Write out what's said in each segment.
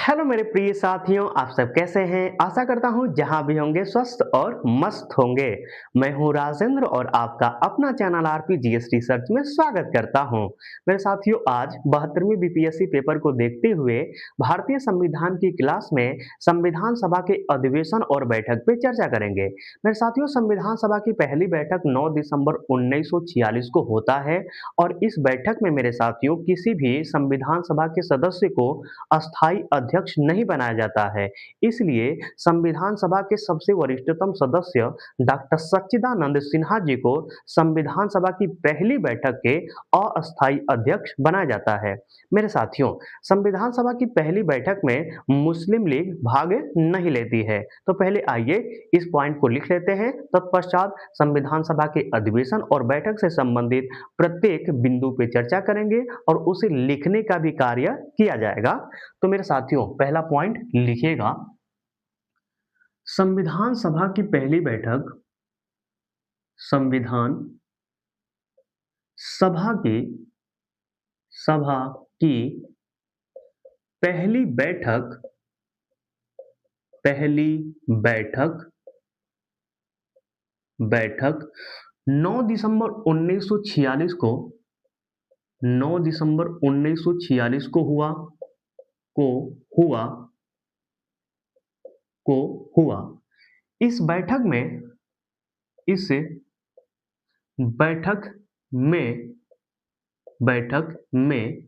Hello मेरे प्रिय साथियों, आप सब कैसे हैं? आशा करता हूँ जहाँ भी होंगे स्वस्थ और मस्त होंगे। मैं हूँ राजेंद्र और आपका अपना चैनल आरपी जीएस रिसर्च में स्वागत करता हूँ। मेरे साथियों, आज 72वीं बीपीएससी पेपर को देखते हुए भारतीय संविधान की क्लास में संविधान सभा के अधिवेशन और बैठक पे चर्चा करेंगे। मेरे साथियों, संविधान सभा की पहली बैठक 9 दिसंबर 1946 को होता है और इस बैठक में मेरे साथियों किसी भी संविधान सभा के सदस्य को अस्थायी अध्यक्ष नहीं बनाया जाता है। इसलिए संविधान सभा के सबसे वरिष्ठतम सदस्य डॉक्टर सच्चिदानंद सिन्हा जी को संविधान सभा की पहली बैठक के अस्थायी अध्यक्ष बनाया जाता है। मेरे साथियों, संविधान सभा की पहली बैठक में मुस्लिम लीग भाग नहीं लेती है। तो पहले आइए इस पॉइंट को लिख लेते हैं, तत्पश्चात संविधान सभा के अधिवेशन और बैठक से संबंधित प्रत्येक बिंदु पे चर्चा करेंगे और उसे लिखने का भी कार्य किया जाएगा। तो मेरे साथियों, पहला पॉइंट लिखिएगा, संविधान सभा की पहली बैठक संविधान सभा की सभा की पहली बैठक पहली बैठक बैठक 9 दिसंबर 1946 को 9 दिसंबर 1946 को हुआ को हुआ को हुआ। इस इस बैठक में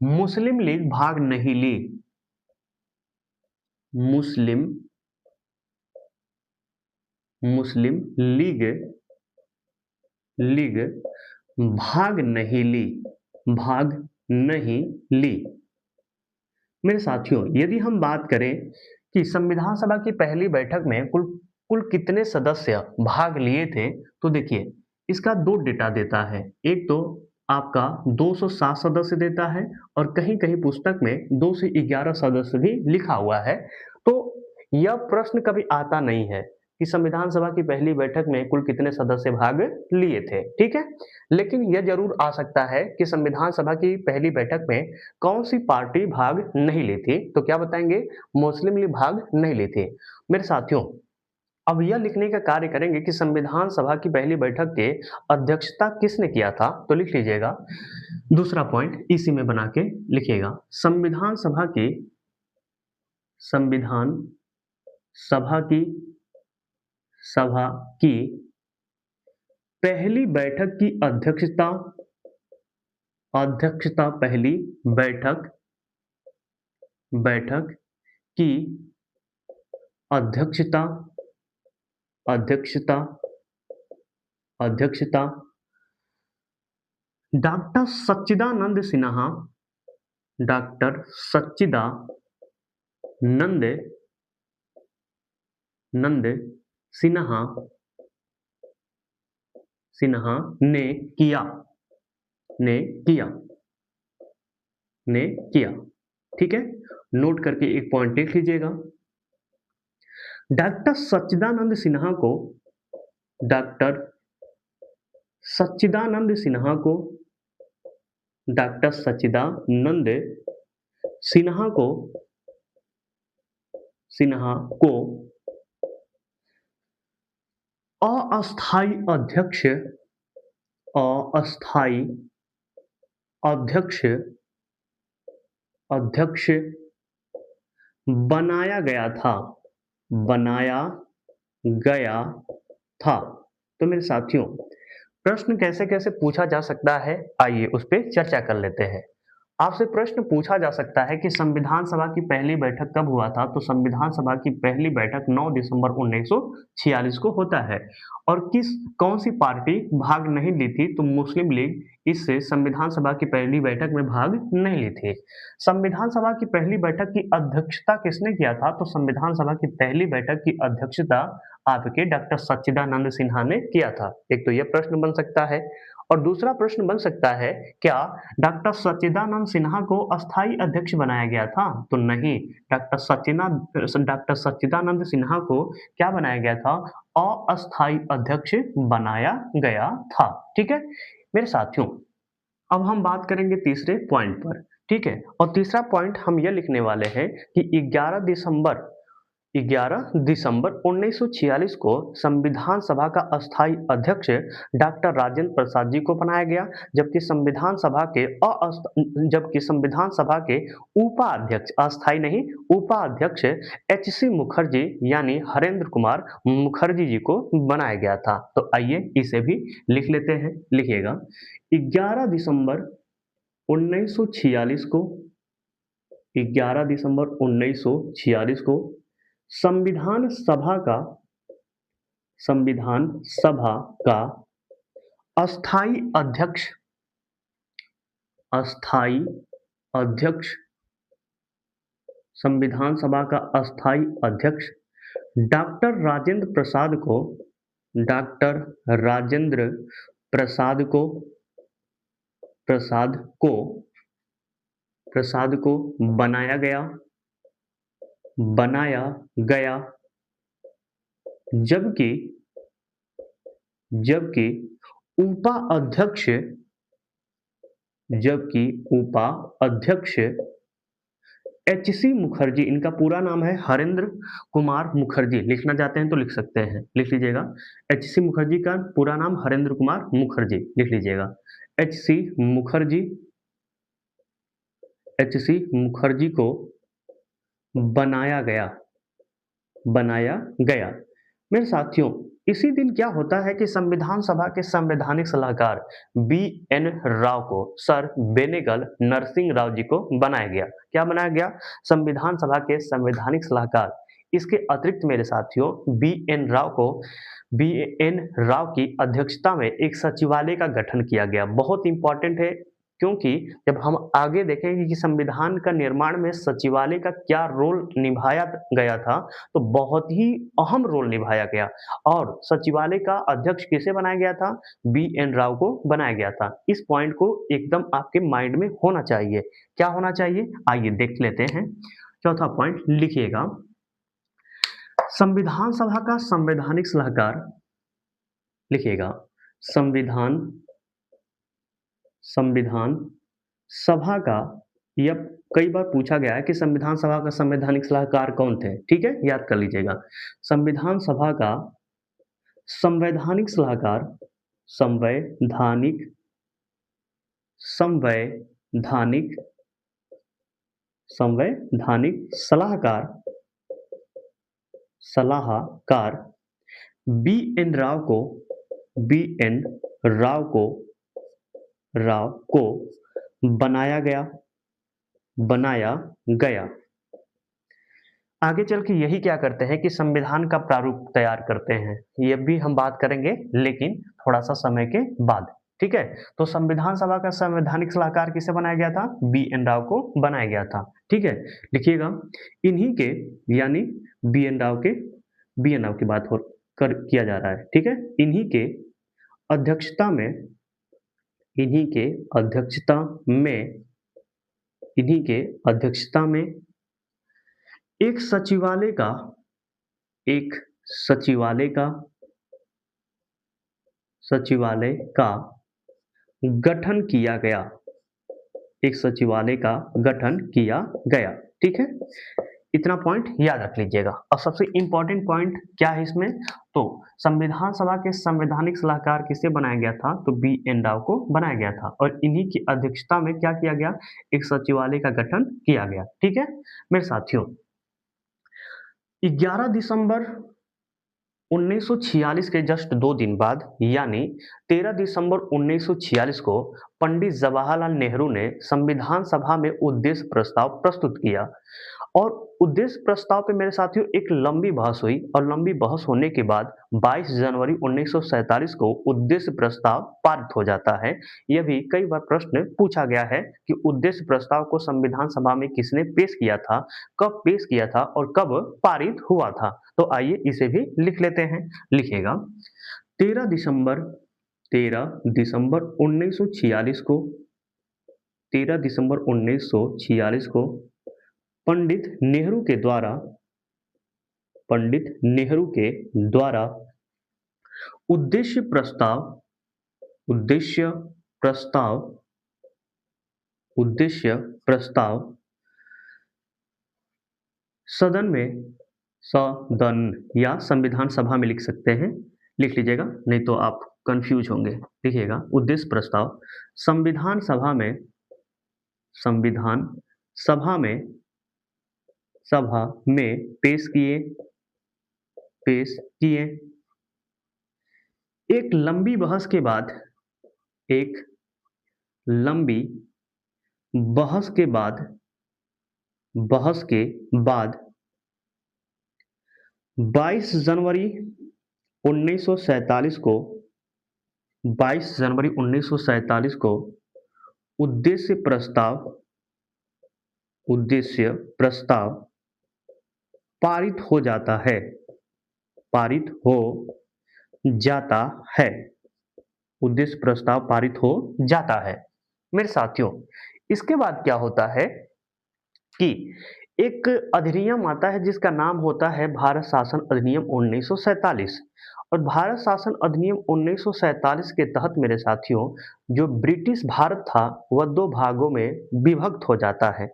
मुस्लिम लीग भाग नहीं ली। मुस्लिम लीग भाग नहीं ली। मेरे साथियों, यदि हम बात करें कि संविधान सभा की पहली बैठक में कुल कुल कितने सदस्य भाग लिए थे, तो देखिए इसका दो डेटा देता है। एक तो आपका 207 सदस्य देता है और कहीं-कहीं पुस्तक में 2 से 11 सदस्य भी लिखा हुआ है। तो यह प्रश्न कभी आता नहीं है कि संविधान सभा की पहली बैठक में कुल कितने सदस्य भाग लिए थे, ठीक है? लेकिन यह जरूर आ सकता है कि संविधान सभा की पहली बैठक में कौन सी पार्टी भाग नहीं ली थी, तो क्या बताएंगे? मुस्लिम लीग भाग नहीं ली थी। मेरे साथियों, अब यह लिखने का कार्य करेंगे कि संविधान सभा की पहली बैठक के अध्यक्षता किसने किया था, तो लिख लीजिएगा। दूसरा पॉइंट इसी में बना के लिखिएगा, संविधान सभा की पहली बैठक की पहली बैठक की अध्यक्षता डॉक्टर सच्चिदानंद सिन्हा ने किया। ठीक है, नोट करके एक पॉइंट लिख लीजिएगा। डॉक्टर सच्चिदानंद सिन्हा को डॉक्टर सच्चिदानंद सिन्हा को अस्थायी अध्यक्ष बनाया गया था। तो मेरे साथियों, प्रश्न कैसे कैसे पूछा जा सकता है, आइए उस पर चर्चा कर लेते हैं। आपसे प्रश्न पूछा जा सकता है कि संविधान सभा की पहली बैठक कब हुआ था, तो संविधान सभा की पहली बैठक 9 दिसंबर 1946 को होता है और कौन सी पार्टी भाग नहीं ली थी, तो मुस्लिम लीग इससे संविधान सभा की पहली बैठक में भाग नहीं ली थी। संविधान सभा की पहली बैठक की अध्यक्षता किसने किया था, तो संविधान सभा की पहली बैठक की अध्यक्षता आपके डॉक्टर सच्चिदानंद सिन्हा ने किया था। एक तो यह प्रश्न बन सकता है और दूसरा प्रश्न बन सकता है, क्या डॉक्टर सच्चिदानंद सिन्हा को अस्थायी अध्यक्ष बनाया गया था, तो नहीं, डॉक्टर सच्चिदानंद सिन्हा को क्या बनाया गया था, अस्थायी अध्यक्ष बनाया गया था। ठीक है मेरे साथियों, अब हम बात करेंगे तीसरे पॉइंट पर ठीक है। और तीसरा पॉइंट हम ये लिखने वाले हैं कि 11 दिसंबर 1946 को संविधान सभा का अस्थायी अध्यक्ष डॉक्टर राजेंद्र प्रसाद जी को बनाया गया, जबकि संविधान सभा के उपाध्यक्ष, अस्थायी नहीं, उपाध्यक्ष एच.सी. मुखर्जी यानी हरेंद्र कुमार मुखर्जी जी को बनाया गया था। तो आइए इसे भी लिख लेते हैं, लिखिएगा 11 दिसंबर 1946 को 11 दिसंबर 1946 को संविधान सभा का संविधान सभा का अस्थायी अध्यक्ष अस्थायी अध्यक्ष संविधान सभा का अस्थायी अध्यक्ष डॉक्टर राजेंद्र प्रसाद को डॉक्टर राजेंद्र प्रसाद को प्रसाद को प्रसाद को बनाया गया, जबकि जबकि उपाध्यक्ष जबकि उपाध्यक्ष एच.सी. मुखर्जी, इनका पूरा नाम है हरेंद्र कुमार मुखर्जी, लिखना चाहते हैं तो लिख सकते हैं, लिख लीजिएगा। एच.सी. मुखर्जी का पूरा नाम हरेंद्र कुमार मुखर्जी, लिख लीजिएगा। एच.सी. मुखर्जी को बनाया गया। मेरे साथियों, इसी दिन क्या होता है कि संविधान सभा के संवैधानिक सलाहकार बी.एन. राव को सर बेनेगल नरसिंह राव जी को बनाया गया। क्या बनाया गया? संविधान सभा के संवैधानिक सलाहकार। इसके अतिरिक्त मेरे साथियों, बी.एन. राव की अध्यक्षता में एक सचिवालय का गठन किया गया। बहुत इंपॉर्टेंट है, क्योंकि जब हम आगे देखेंगे कि संविधान का निर्माण में सचिवालय का क्या रोल निभाया गया था, तो बहुत ही अहम रोल निभाया गया। और सचिवालय का अध्यक्ष किसे बनाया गया था? बी.एन. राव को बनाया गया था। इस पॉइंट को एकदम आपके माइंड में होना चाहिए। क्या होना चाहिए? आइए देख लेते हैं। चौथा पॉइंट लिखिएगा, संविधान सभा का संवैधानिक सलाहकार, लिखिएगा संविधान सभा का, यह कई बार पूछा गया है कि संविधान सभा का संवैधानिक सलाहकार कौन थे, ठीक है, याद कर लीजिएगा। संविधान सभा का संवैधानिक सलाहकार संवैधानिक सलाहकार बी.एन. राव को बनाया गया। आगे चल के यही क्या करते हैं कि संविधान का प्रारूप तैयार करते हैं। ये भी हम बात करेंगे, लेकिन थोड़ा सा समय के बाद, ठीक है। तो संविधान सभा का संवैधानिक सलाहकार किसे बनाया गया था? बी.एन. राव को बनाया गया था, ठीक है। लिखिएगा, इन्हीं के, यानी बी.एन. राव की बात किया जा रहा है, ठीक है। इन्हीं के अध्यक्षता में एक सचिवालय का गठन किया गया, ठीक है। इतना पॉइंट याद रख लीजिएगा। और सबसे इंपॉर्टेंट पॉइंट क्या है इसमें? तो संविधान सभा के संवैधानिक सलाहकार किसे बनाया गया था? तो बी.एन. राव को बनाया गया था, और इन्हीं की अध्यक्षता में क्या किया गया? एक सचिवालय का गठन किया गया, ठीक है। मेरे साथियों, 11 दिसंबर 1946 के जस्ट 2 दिन बाद, यानी 13 दिसंबर 1946 को पंडित जवाहरलाल नेहरू ने संविधान सभा में उद्देश्य प्रस्ताव प्रस्तुत किया। और उद्देश्य प्रस्ताव पे मेरे साथियों एक लंबी बहस हुई, और लंबी बहस होने के बाद 22 जनवरी 1947 को उद्देश्य प्रस्ताव पारित हो जाता है। यह भी कई बार प्रश्न पूछा गया है कि उद्देश्य प्रस्ताव को संविधान सभा में किसने पेश किया था, कब पेश किया था और कब पारित हुआ था। तो आइए इसे भी लिख लेते हैं। लिखिएगा, 13 दिसंबर 1946 को 13 दिसंबर 1946 को पंडित नेहरू के द्वारा उद्देश्य प्रस्ताव उद्देश्य प्रस्ताव सदन में, सदन या संविधान सभा में लिख सकते हैं, लिख लीजिएगा, नहीं तो आप कंफ्यूज होंगे। लिखिएगा उद्देश्य प्रस्ताव संविधान सभा में, संविधान सभा में, सभा में पेश किए, पेश किए। एक लंबी बहस के बाद, एक लंबी बहस के बाद, बहस के बाद 22 जनवरी 1947 को, 22 जनवरी 1947 को उद्देश्य प्रस्ताव, उद्देश्य प्रस्ताव पारित हो जाता है, पारित हो जाता है, उद्देश्य प्रस्ताव पारित हो जाता है। मेरे साथियों, इसके बाद क्या होता है कि एक अधिनियम आता है जिसका नाम होता है भारत शासन अधिनियम 1947। और भारत शासन अधिनियम 1947 के तहत मेरे साथियों, जो ब्रिटिश भारत था वह दो भागों में विभक्त हो जाता है।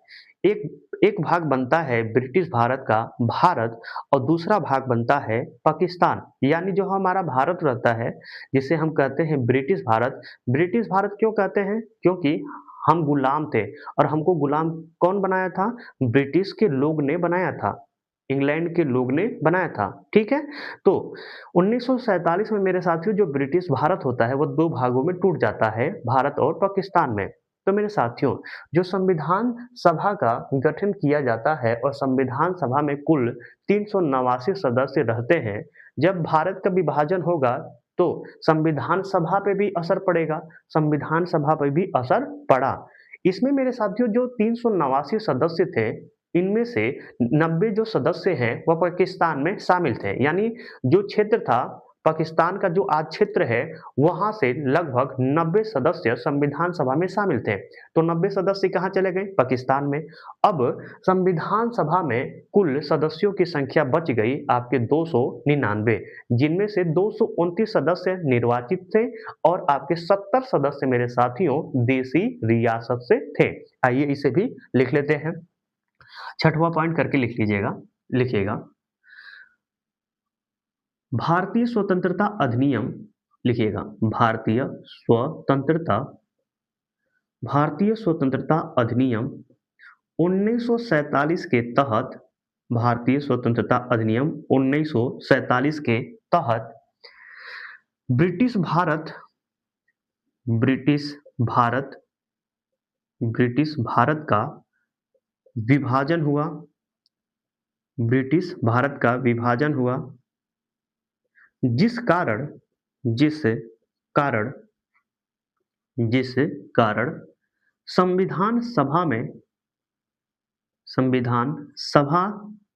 एक एक भाग बनता है ब्रिटिश भारत का भारत, और दूसरा भाग बनता है पाकिस्तान। यानी जो हमारा भारत रहता है, जिसे हम कहते हैं ब्रिटिश भारत। ब्रिटिश भारत क्यों कहते हैं? क्योंकि हम गुलाम थे, और हमको गुलाम कौन बनाया था? ब्रिटिश के लोग ने बनाया था, इंग्लैंड के लोग ने बनाया था। ठीक है, तो 1947 में मेरे साथियों जो ब्रिटिश भारत होता है वह दो भागों में टूट जाता है, भारत और पाकिस्तान में। तो मेरे साथियों, जो संविधान सभा का गठन किया जाता है, और संविधान सभा में कुल 389 सदस्य रहते हैं। जब भारत का विभाजन होगा तो संविधान सभा पे भी असर पड़ेगा, संविधान सभा पे भी असर पड़ा। इसमें मेरे साथियों जो 389 सदस्य थे, इनमें से 90 जो सदस्य हैं वह पाकिस्तान में शामिल थे। यानी जो क्षेत्र था पाकिस्तान का, जो आज क्षेत्र है, वहां से लगभग 90 सदस्य संविधान सभा में शामिल थे। तो 90 सदस्य कहाँ चले गए? पाकिस्तान में। अब संविधान सभा में कुल सदस्यों की संख्या बच गई आपके 299, जिनमें से 229 सदस्य निर्वाचित थे, और आपके 70 सदस्य मेरे साथियों देसी रियासत से थे। आइए इसे भी लिख लेते हैं, छठवां पॉइंट करके लिख लीजिएगा, लिखिएगा भारतीय स्वतंत्रता अधिनियम, लिखिएगा भारतीय स्वतंत्रता, भारतीय स्वतंत्रता अधिनियम 1947 के तहत, भारतीय स्वतंत्रता अधिनियम 1947 के तहत British Bharat, British Bharat, British Bharat का विभाजन हुआ, ब्रिटिश भारत का विभाजन हुआ, जिस कारण, जिस कारण, जिस कारण संविधान सभा में, संविधान सभा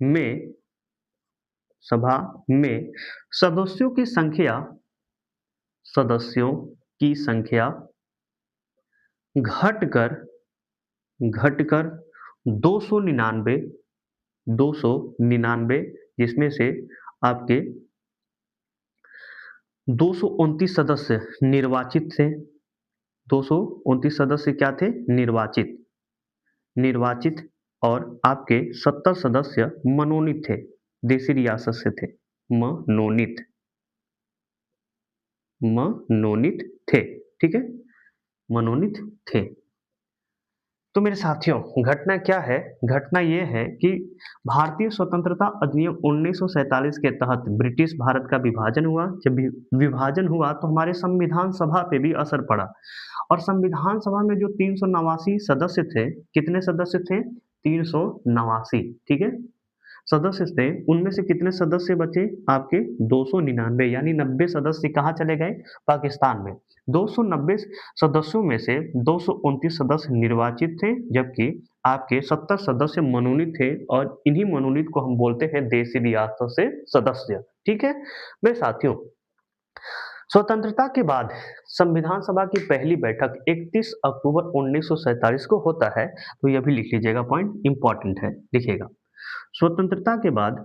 में, सभा में सदस्यों की संख्या, सदस्यों की संख्या घटकर, घटकर 299, 299, जिसमें से आपके 229 सदस्य निर्वाचित थे। 229 सदस्य क्या थे? निर्वाचित, निर्वाचित, और आपके 70 सदस्य मनोनीत थे, देसी रियासत से थे, मनोनीत, मनोनीत थे। ठीक है, मनोनीत थे। तो मेरे साथियों, घटना क्या है? घटना ये है कि भारतीय स्वतंत्रता अधिनियम 1947 के तहत ब्रिटिश भारत का विभाजन हुआ। जब विभाजन हुआ तो हमारे संविधान सभा पे भी असर पड़ा, और संविधान सभा में जो 389 सदस्य थे, कितने सदस्य थे? 389, ठीक है, सदस्य थे। उनमें से कितने सदस्य बचे? आपके 299, यानी 90 सदस्य कहाँ चले गए? पाकिस्तान में। 290 सदस्यों में से 229 सदस्य निर्वाचित थे, जबकि आपके 70 सदस्य मनोनीत थे, और इन्हीं मनोनीत को हम बोलते हैं देसी रियासत से सदस्य। ठीक है मेरे साथियों, स्वतंत्रता के बाद संविधान सभा की पहली बैठक 31 अक्टूबर 1947 को होता है। तो यह भी लिख लीजिएगा, पॉइंट इंपॉर्टेंट है, लिखिएगा। स्वतंत्रता के बाद,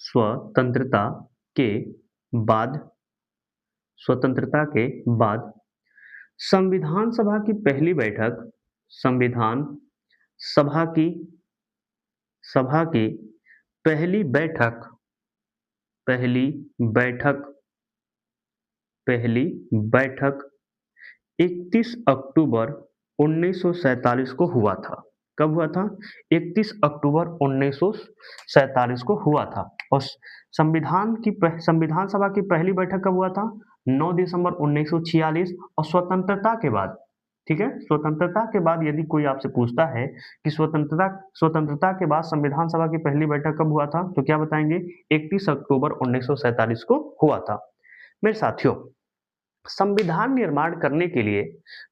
स्वतंत्रता के बाद, स्वतंत्रता के बाद संविधान सभा की पहली बैठक, संविधान सभा की पहली बैठक पहली बैठक पहली बैठक 31 अक्टूबर 1947 को हुआ था। कब हुआ था? 31 अक्टूबर 1947 को हुआ था। और संविधान सभा की पहली बैठक कब हुआ था? 9 दिसंबर 1946। और स्वतंत्रता के बाद, ठीक है, स्वतंत्रता के बाद यदि कोई आपसे पूछता है कि स्वतंत्रता के बाद संविधान सभा की पहली बैठक कब हुआ था, तो क्या बताएंगे? 31 अक्टूबर 1947 को हुआ था। मेरे साथियों, संविधान निर्माण करने के लिए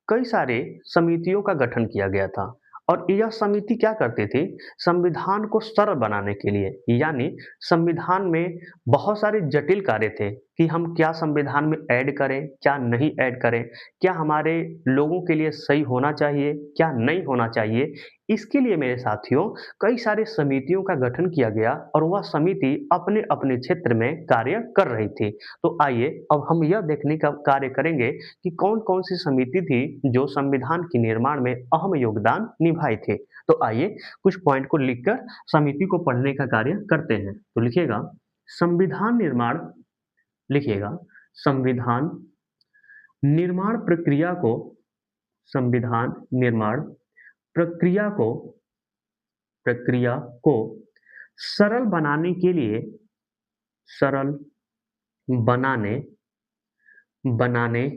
कई सारे समितियों का गठन किया गया था। और यह समिति क्या करते थे? संविधान को सरल बनाने के लिए, यानी संविधान में बहुत सारे जटिल कार्य थे कि हम क्या संविधान में ऐड करें, क्या नहीं ऐड करें, क्या हमारे लोगों के लिए सही होना चाहिए, क्या नहीं होना चाहिए। इसके लिए मेरे साथियों कई सारे समितियों का गठन किया गया और वह समिति अपने अपने क्षेत्र में कार्य कर रही थी। तो आइए अब हम यह देखने का कार्य करेंगे कि कौन कौन सी समिति थी जो संविधान के निर्माण में अहम योगदान निभाए थे। तो आइए कुछ पॉइंट को लिखकर समिति को पढ़ने का कार्य करते हैं। तो लिखिएगा संविधान निर्माण, लिखिएगा संविधान निर्माण प्रक्रिया को, संविधान निर्माण प्रक्रिया को सरल सरल बनाने बनाने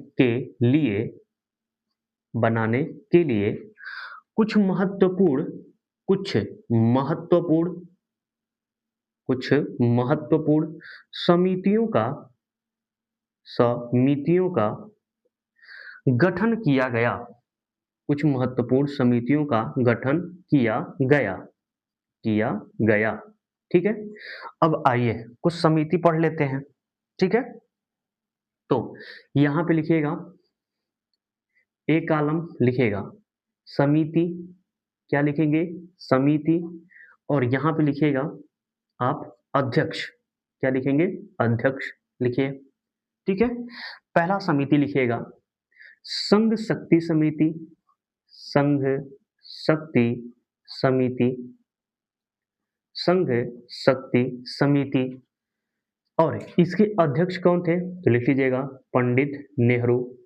के लिए कुछ महत्वपूर्ण समितियों का गठन किया गया। कुछ महत्वपूर्ण समितियों का गठन किया गया। ठीक है। अब आइए कुछ समिति पढ़ लेते हैं। ठीक है। तो यहाँ पे लिखिएगा, एक कॉलम लिखिएगा समिति, क्या लिखेंगे? समिति। और यहाँ पे लिखिएगा आप अध्यक्ष, क्या लिखेंगे? अध्यक्ष लिखिए। ठीक है। पहला समिति लिखिएगा संघ शक्ति समिति, संघ शक्ति समिति। और इसके अध्यक्ष कौन थे? तो लिख लीजिएगा पंडित नेहरू।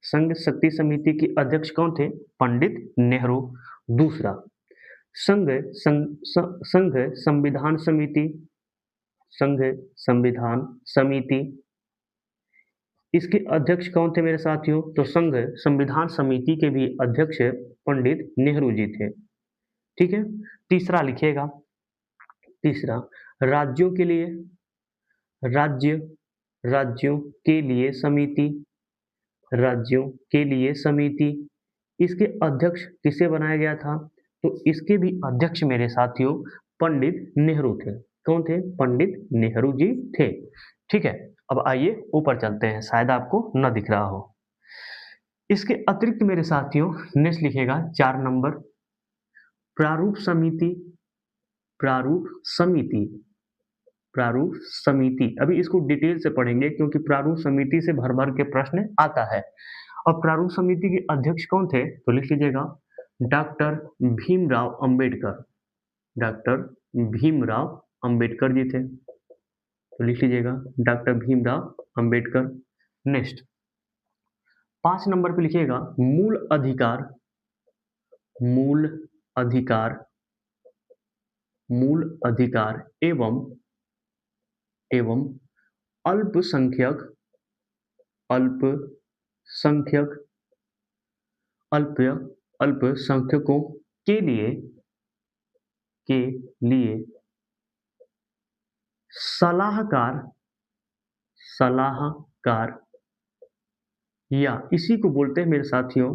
संघ शक्ति समिति के अध्यक्ष कौन थे? पंडित नेहरू। दूसरा संघ संविधान समिति, इसके अध्यक्ष कौन थे मेरे साथियों? तो संघ संविधान समिति के भी अध्यक्ष पंडित नेहरू जी थे। ठीक है। तीसरा लिखिएगा, तीसरा राज्यों के लिए समिति, इसके अध्यक्ष किसे बनाया गया था? तो इसके भी अध्यक्ष मेरे साथियों पंडित नेहरू थे। कौन थे? पंडित नेहरू जी थे। ठीक है। अब आइए ऊपर चलते हैं, शायद आपको न दिख रहा हो। इसके अतिरिक्त मेरे साथियों नेक्स्ट लिखिएगा 4 नंबर प्रारूप समिति। अभी इसको डिटेल से पढ़ेंगे क्योंकि प्रारूप समिति से भर भर के प्रश्न आता है। और प्रारूप समिति के अध्यक्ष कौन थे? तो लिख लीजिएगा डॉक्टर भीमराव अंबेडकर जी थे। तो लिख लीजिएगा doctor Bhimrao Ambedkar. Next 5 number पे लिखिएगा मूल अधिकार एवं अल्पसंख्यकों के लिए सलाहकार या इसी को बोलते हैं मेरे साथियों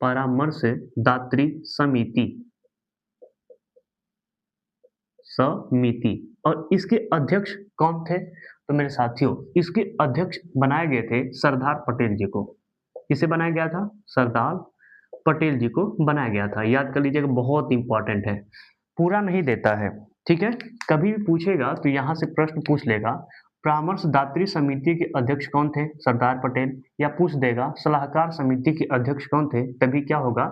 परामर्शदात्री समिति। और इसके अध्यक्ष कौन थे? तो मेरे साथियों इसके अध्यक्ष बनाए गए थे सरदार पटेल जी को। किसे बनाया गया था? सरदार पटेल जी को बनाया गया था। याद कर लीजिएगा, बहुत इंपॉर्टेंट है, पूरा नहीं देता है। ठीक है। कभी भी पूछेगा तो यहाँ से प्रश्न पूछ लेगा, परामर्शदात्री समिति के अध्यक्ष कौन थे? सरदार पटेल। या पूछ देगा सलाहकार समिति के अध्यक्ष कौन थे? तभी क्या होगा?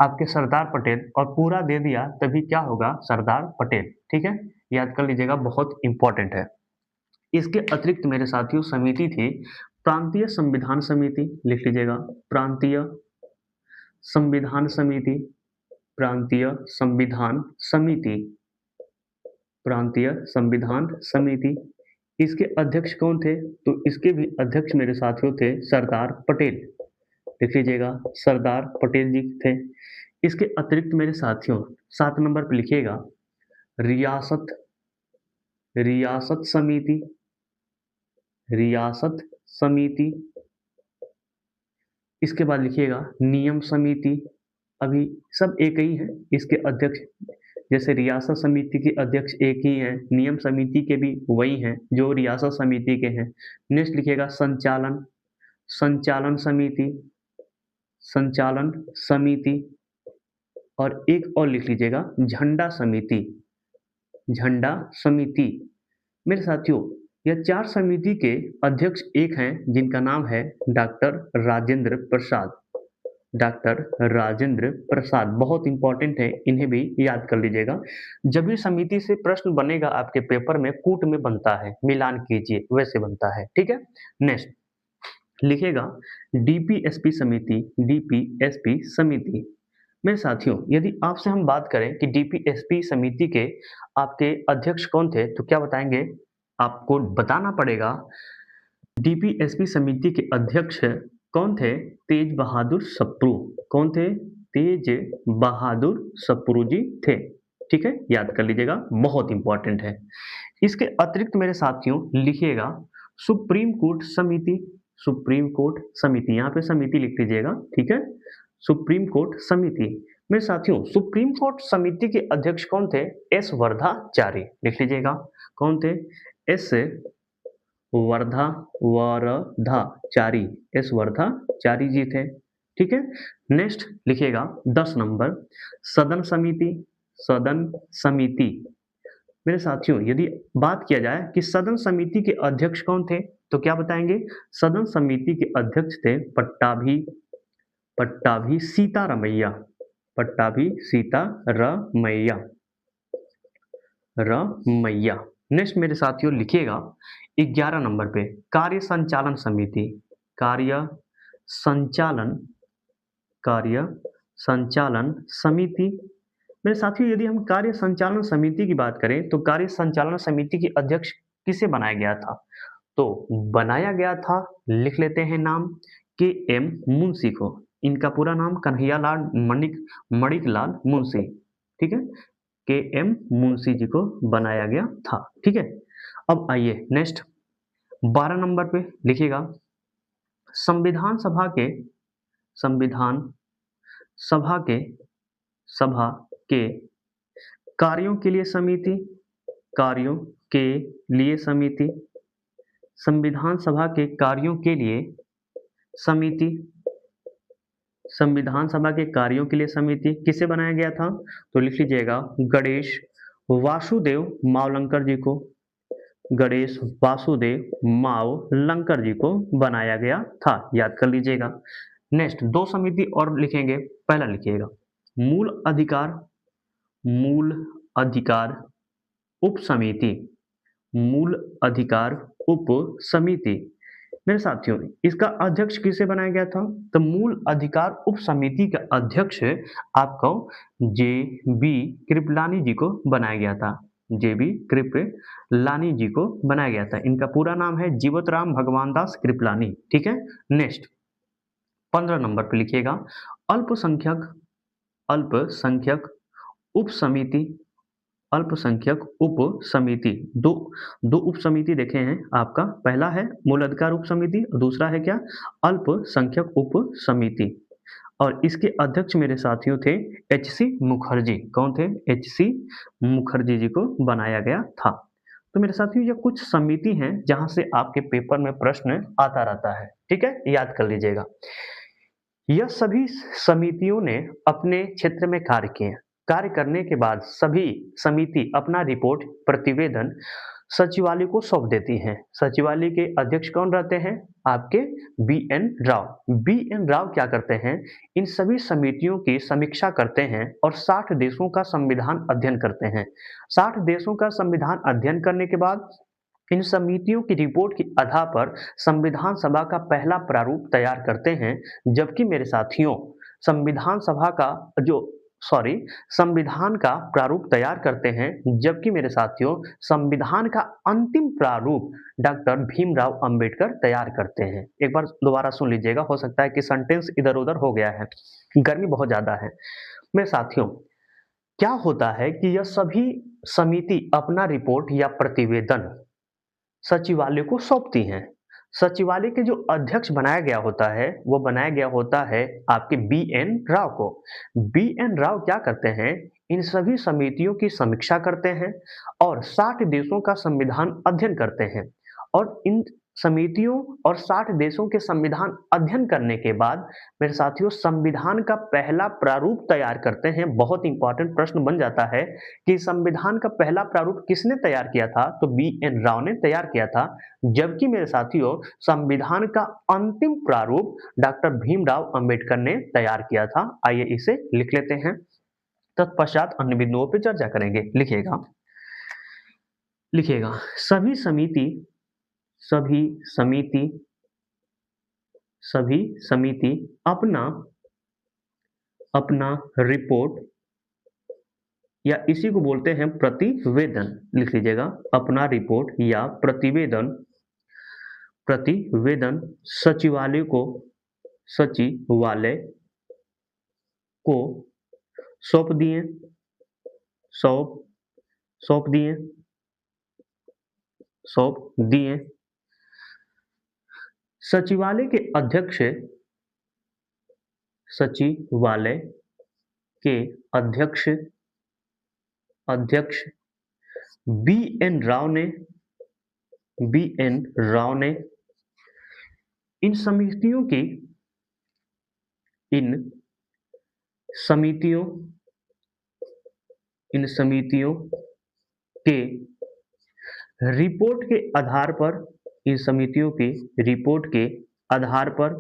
आपके सरदार पटेल। और पूरा दे दिया तभी क्या होगा? सरदार पटेल। ठीक है, याद कर लीजिएगा, बहुत इंपॉर्टेंट है। इसके अतिरिक्त मेरे साथियों समिति थी प्रांतीय संविधान समिति, लिख लीजिएगा, प्रांतीय संविधान समिति, प्रांतीय संविधान समिति, प्रांतीय संविधान समिति। इसके अध्यक्ष कौन थे? तो इसके भी अध्यक्ष मेरे साथियों थे सरदार पटेल, लिख लीजिएगा, सरदार पटेल जी थे। इसके अतिरिक्त मेरे साथियों 7 नंबर पे लिखिएगा रियासत, रियासत समिति, रियासत समिति। इसके बाद लिखिएगा नियम समिति। अभी सब एक ही है, इसके अध्यक्ष जैसे रियासत समिति के अध्यक्ष एक ही हैं, नियम समिति के भी वही हैं जो रियासत समिति के हैं। नेक्स्ट लिखिएगा संचालन, संचालन समिति, संचालन समिति। और एक और लिख लीजिएगा झंडा समिति, झंडा समिति। मेरे साथियों यह 4 समिति के अध्यक्ष एक हैं जिनका नाम है डॉक्टर राजेंद्र प्रसाद, डॉक्टर राजेंद्र प्रसाद। बहुत इंपॉर्टेंट है, इन्हें भी याद कर लीजिएगा। जब भी समिति से प्रश्न बनेगा आपके पेपर में, कूट में बनता है, मिलान कीजिए, वैसे बनता है। ठीक है, नेक्स्ट लिखिएगा डीपीएसपी समिति, डीपीएसपी समिति। मेरे साथियों यदि आपसे हम बात करें कि डीपीएसपी समिति के आपके अध्यक्ष कौन थे, तो क्या बताएंगे? आपको बताना पड़ेगा डीपीएसपी समिति के अध्यक्ष कौन थे? तेज बहादुर सप्रू। कौन थे? तेज बहादुर सप्रू जी थे। ठीक है, याद कर लीजिएगा, बहुत इंपॉर्टेंट है। इसके अतिरिक्त मेरे साथियों लिखिएगा सुप्रीम कोर्ट समिति, सुप्रीम कोर्ट समिति। यहाँ पे समिति लिख लीजिएगा, ठीक है, सुप्रीम कोर्ट समिति। मेरे साथियों सुप्रीम कोर्ट समिति के अध्यक्ष कौन थे? एस वर्धाचारी, लिख लीजिएगा। कौन थे? एस वर्धाचारी, एस वर्धाचारी जी थे। ठीक है, नेक्स्ट लिखिएगा 10 नंबर सदन समिति, सदन समिति। मेरे साथियों यदि बात किया जाए कि सदन समिति के अध्यक्ष कौन थे, तो क्या बताएंगे? सदन समिति के अध्यक्ष थे पट्टाभी, पट्टाभी सीतारमैया, पट्टाभी सीतारमैया, रमैया। नेक्स्ट मेरे साथियों लिखिएगा 11 नंबर पे कार्य संचालन समिति, कार्य संचालन, कार्य संचालन समिति। मेरे साथियों यदि हम कार्य संचालन समिति की बात करें तो कार्य संचालन समिति के अध्यक्ष किसे बनाया गया था? तो बनाया गया था, लिख लेते हैं नाम, के एम मुंशी को। इनका पूरा नाम कन्हैयालाल मणिकलाल मुंशी। ठीक है, के एम मुंशी जी को बनाया गया था। ठीक है, अब आइए नेक्स्ट 12 नंबर पे लिखिएगा संविधान सभा के, संविधान सभा के, सभा के कार्यों के लिए समिति, कार्यों के लिए समिति, संविधान सभा के कार्यों के लिए समिति, संविधान सभा के कार्यों के लिए समिति किसे बनाया गया था? तो लिख लीजिएगा गणेश वासुदेव मावलंकर जी को, गणेश वासुदेव मावलंकर जी को बनाया गया था, याद कर लीजिएगा। नेक्स्ट 2 समिति और लिखेंगे। पहला लिखिएगा मूल अधिकार, मूल अधिकार उप समिति, मूल अधिकार उप समिति। मेरे साथियों इसका अध्यक्ष किसे बनाया गया था? तो मूल अधिकार उप समिति का अध्यक्ष आपको जे बी कृपलानी जी को बनाया गया था, जे बी कृपलानी जी को बनाया गया था। इनका पूरा नाम है जीवतराम भगवान दास कृपलानी। ठीक है, नेक्स्ट 15 नंबर पे लिखिएगा अल्पसंख्यक, अल्पसंख्यक उप समिति, अल्पसंख्यक उप समिति। दो उप समिति देखे हैं आपका, पहला है मूल अधिकार उप समिति, दूसरा है क्या? अल्पसंख्यक उप समिति। और इसके अध्यक्ष मेरे साथियों थे एच.सी. मुखर्जी। कौन थे? एच.सी. मुखर्जी जी को बनाया गया था। तो मेरे साथियों ये कुछ समिति हैं जहां से आपके पेपर में प्रश्न आता रहता है। ठीक है, याद कर लीजिएगा। यह सभी समितियों ने अपने क्षेत्र में कार्य किए। कार्य करने के बाद सभी समिति अपना रिपोर्ट प्रतिवेदन सचिवालय को सौंप देती हैं। सचिवालय के अध्यक्ष कौन रहते हैं? आपके बी.एन. राव। बी.एन. राव क्या करते हैं? इन सभी समितियों की समीक्षा करते हैं और 60 देशों का संविधान अध्ययन करते हैं। 60 देशों का संविधान अध्ययन करने के बाद इन समितियों की रिपोर्ट के आधार पर संविधान सभा का पहला प्रारूप तैयार करते हैं, जबकि मेरे साथियों संविधान सभा का जो सॉरी संविधान का प्रारूप तैयार करते हैं, जबकि मेरे साथियों संविधान का अंतिम प्रारूप डॉक्टर भीमराव अंबेडकर तैयार करते हैं। एक बार दोबारा सुन लीजिएगा, हो सकता है कि सेंटेंस इधर-उधर हो गया है, गर्मी बहुत ज़्यादा है। मेरे साथियों क्या होता है कि यह सभी समिति अपना रिपोर्ट या प्रतिवेदन सचिवालय को सौंपती हैं। सचिवालय के जो अध्यक्ष बनाया गया होता है, वो बनाया गया होता है आपके बी.एन. राव को। बी.एन. राव क्या करते हैं? इन सभी समितियों की समीक्षा करते हैं और 60 देशों का संविधान अध्ययन करते हैं और इन समितियों और 60 देशों के संविधान अध्ययन करने के बाद मेरे साथियों संविधान का पहला प्रारूप तैयार करते हैं। बहुत इंपॉर्टेंट प्रश्न बन जाता है कि संविधान का पहला प्रारूप किसने तैयार किया था? तो बी.एन. राव ने तैयार किया था, जबकि मेरे साथियों संविधान का अंतिम प्रारूप डॉक्टर भीमराव अंबेडकर ने तैयार किया था। आइए इसे लिख लेते हैं, तत्पश्चात अन्य बिंदुओं पर चर्चा करेंगे। लिखिएगा लिखिएगा सभी समिति अपना अपना रिपोर्ट या इसी को बोलते हैं प्रतिवेदन। लिख लीजिएगा, अपना रिपोर्ट या प्रतिवेदन सचिवालय को सौंप दिए सौंप दिए। सचिवालय के अध्यक्ष बी.एन. राव ने इन समितियों के रिपोर्ट के आधार पर इन समितियों की रिपोर्ट के आधार पर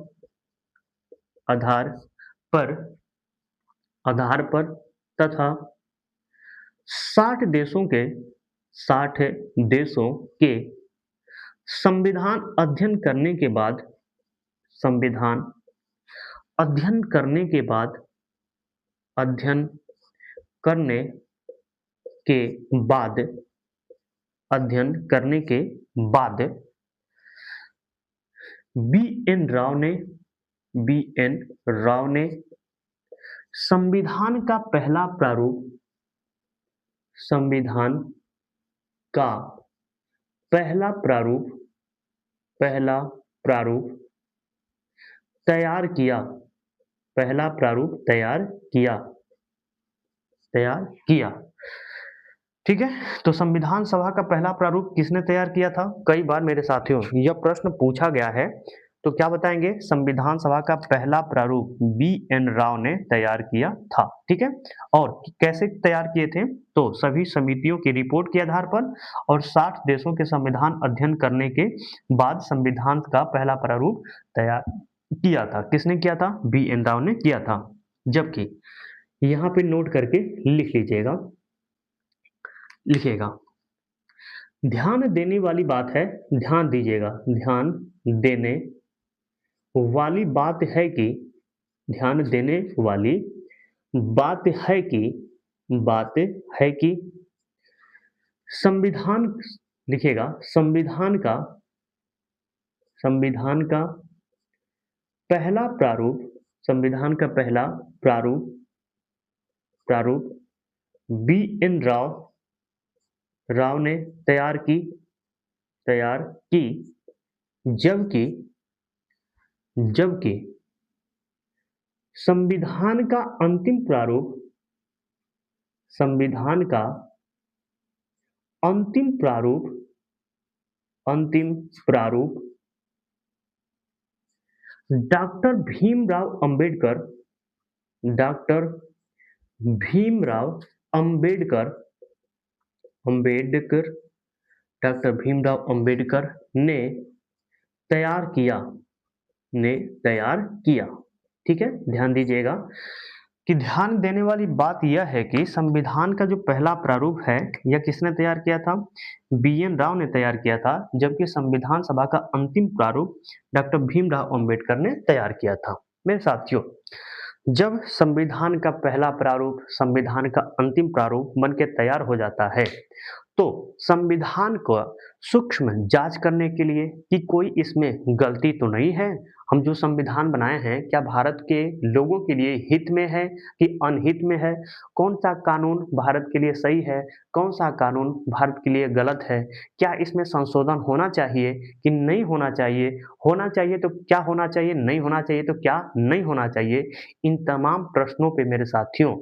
तथा 60 देशों के संविधान अध्ययन करने के बाद अध्ययन करने के बाद बी.एन. राव ने संविधान का पहला प्रारूप तैयार किया। ठीक है, तो संविधान सभा का पहला प्रारूप किसने तैयार किया था? कई बार मेरे साथियों यह प्रश्न पूछा गया है, तो क्या बताएंगे? संविधान सभा का पहला प्रारूप बी.एन. राव ने तैयार किया था। ठीक है, और कैसे तैयार किए थे? तो सभी समितियों की रिपोर्ट के आधार पर और 60 देशों के संविधान अध्ययन करने के बाद संविधान का पहला प्रारूप तैयार किया था। किसने किया था? बी.एन. राव ने किया था। जबकि यहाँ पे नोट करके लिखिएगा, ध्यान देने वाली बात है, ध्यान दीजिएगा, ध्यान देने वाली बात है कि संविधान लिखिएगा, संविधान का पहला प्रारूप बी.एन. राव ने तैयार की, जबकि संविधान का अंतिम प्रारूप डॉक्टर भीमराव अंबेडकर डॉक्टर भीमराव अंबेडकर ने तैयार किया ने तैयार किया। ठीक है, ध्यान दीजिएगा कि ध्यान देने वाली बात यह है कि संविधान का जो पहला प्रारूप है यह किसने तैयार किया था? बी.एन. राव ने तैयार किया था, जबकि संविधान सभा का अंतिम प्रारूप डॉक्टर भीमराव अंबेडकर ने तैयार किया था। मेरे साथियों, जब संविधान का पहला प्रारूप, संविधान का अंतिम प्रारूप बन के तैयार हो जाता है, तो संविधान को सूक्ष्म जांच करने के लिए कि कोई इसमें गलती तो नहीं है, हम जो संविधान बनाए हैं क्या भारत के लोगों के लिए हित में है कि अनहित में है, कौन सा कानून भारत के लिए सही है, कौन सा कानून भारत के लिए गलत है, क्या इसमें संशोधन होना चाहिए कि नहीं होना चाहिए तो क्या होना चाहिए, नहीं होना चाहिए तो क्या नहीं होना चाहिए। इन तमाम प्रश्नों पे मेरे साथियों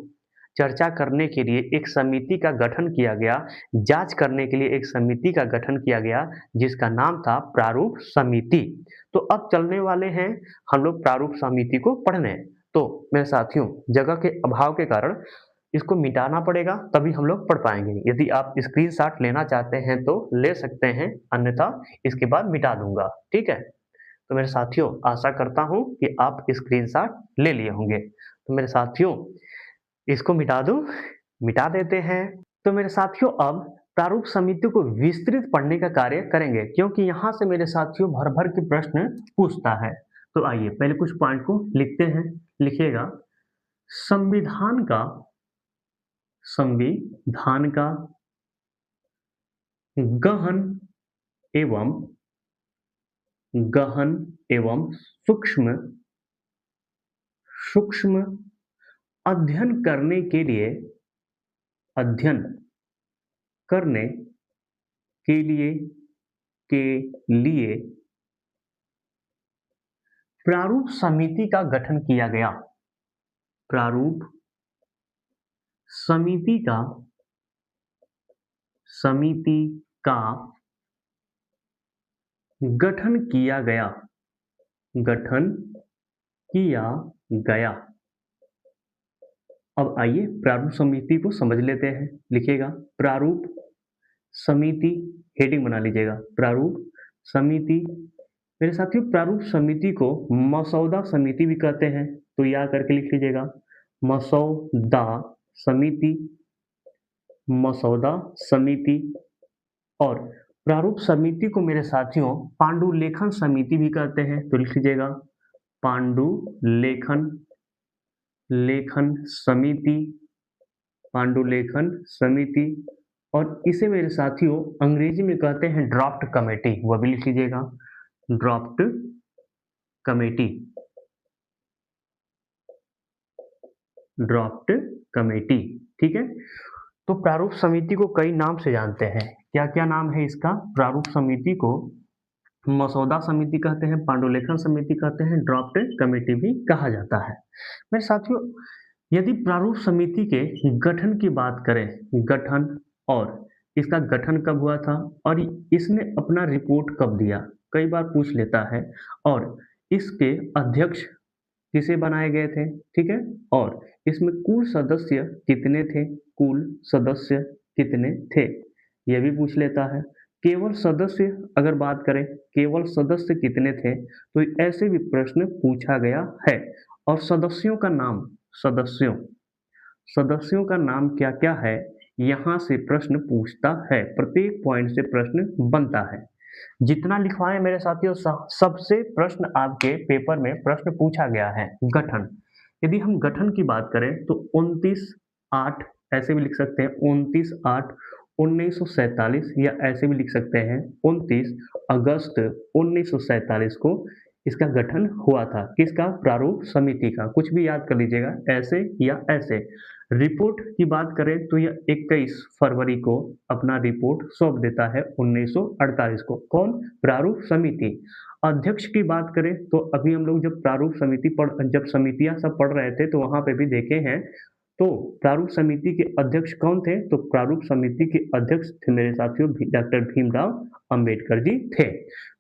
चर्चा करने के लिए एक समिति का गठन किया गया, जांच करने के लिए एक समिति का गठन किया गया, जिसका नाम था प्रारूप समिति। तो अब चलने वाले हैं हम लोग प्रारूप समिति को पढ़ने। तो मेरे साथियों, जगह के अभाव के कारण इसको मिटाना पड़ेगा, तभी हम लोग पढ़ पाएंगे। यदि आप स्क्रीनशॉट लेना चाहते हैं तो ले सकते हैं, अन्यथा इसके बाद मिटा दूंगा। ठीक है, तो मेरे साथियों आशा करता हूं कि आप स्क्रीनशॉट ले लिए होंगे। तो मेरे साथियों इसको मिटा दूं? मिटा देते हैं। तो मेरे साथियों अब प्रारूप समिति को विस्तृत पढ़ने का कार्य करेंगे, क्योंकि यहाँ से मेरे साथियों भर भर के प्रश्न पूछता है। तो आइए पहले कुछ पॉइंट को लिखते हैं। लिखिएगा, संविधान का गहन एवं सूक्ष्म अध्ययन करने के लिए प्रारूप समिति का गठन किया गया। प्रारूप समिति का गठन किया गया। अब आइए प्रारूप समिति को समझ लेते हैं। लिखिएगा, प्रारूप समिति, हेडिंग बना लीजिएगा, प्रारूप समिति। मेरे साथियों समिति समिति को मसौदा समिति भी कहते हैं, तो याद करके लिख लीजिएगा, मसौदा समिति। और प्रारूप समिति को मेरे साथियों पांडुलेखन समिति भी कहते हैं, तो लिख लीजिएगा, पांडुलेखन समिति। और इसे मेरे साथियों अंग्रेजी में कहते हैं ड्राफ्ट कमेटी, वह भी लिख लीजिएगा, ड्राफ्ट कमेटी। ठीक है, तो प्रारूप समिति को कई नाम से जानते हैं। क्या क्या नाम है इसका? प्रारूप समिति को मसौदा समिति कहते हैं, पांडुलेखन समिति कहते हैं, ड्राफ्ट कमेटी भी कहा जाता है। मेरे साथियों, यदि प्रारूप समिति के गठन की बात करें, गठन और इसका गठन कब हुआ था और इसने अपना रिपोर्ट कब दिया, कई बार पूछ लेता है। और इसके अध्यक्ष किसे बनाए गए थे, ठीक है, और इसमें कुल सदस्य कितने थे, यह भी पूछ लेता है। केवल सदस्य अगर बात करें, केवल सदस्य कितने थे, तो ऐसे भी प्रश्न पूछा गया है। और सदस्यों का नाम क्या क्या है, यहाँ से प्रश्न पूछता है, प्रत्येक पॉइंट से प्रश्न बनता है। जितना लिखवाए मेरे साथियों सबसे प्रश्न आपके पेपर में प्रश्न पूछा गया है। गठन, यदि हम गठन की बात करें तो 29/8 ऐसे भी लिख सकते हैं, 29/8/1947, या ऐसे भी लिख सकते हैं 29 अगस्त 1947 को इसका गठन हुआ था। किसका? प्रारूप समिति का। कुछ भी याद कर लीजिएगा, ऐसे या ऐसे। रिपोर्ट की बात करें तो यह 21 फरवरी को अपना रिपोर्ट सौंप देता है 1948 को। कौन? प्रारूप समिति। अध्यक्ष की बात करें तो अभी हम लोग जब प्रारूप समिति जब समितियां सब पढ़ रहे थे तो वहां पे भी देखे हैं, तो प्रारूप समिति के अध्यक्ष कौन थे? तो प्रारूप समिति के अध्यक्ष थे मेरे साथियों डॉक्टर भीमराव अंबेडकर जी थे।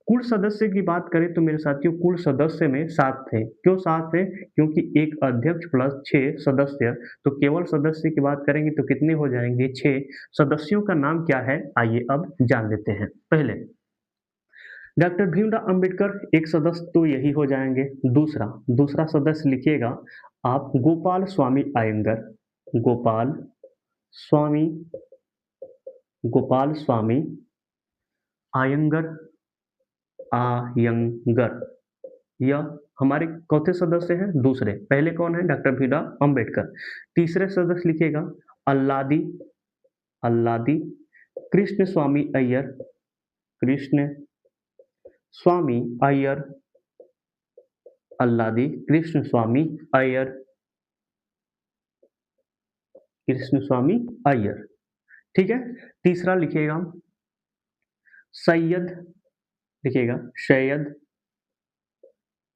कुल सदस्य की बात करें तो मेरे साथियों कुल सदस्य में 7 थे। क्यों 7 थे? क्योंकि एक अध्यक्ष प्लस 6 सदस्य, तो केवल सदस्य की बात करेंगे तो कितने हो जाएंगे? 6। सदस्यों का नाम क्या है? आइए अब जान लेते हैं। पहले डॉक्टर भीमराव अंबेडकर एक सदस्य तो यही हो जाएंगे। दूसरा दूसरा सदस्य लिखिएगा आप गोपाल स्वामी अयंगर। गोपाल स्वामी गोपाल स्वामी अयंगर आयंगर यह हमारे चौथे सदस्य हैं। दूसरे पहले कौन है? डॉक्टर भीमराव अंबेडकर। तीसरे सदस्य लिखिएगा अल्लादी अल्लादी कृष्ण स्वामी अय्यर। कृष्ण स्वामी अय्यर अल्लादी कृष्ण स्वामी अय्यर। कृष्ण स्वामी अय्यर। ठीक है। तीसरा लिखिएगा सैयद लिखिएगा सैयद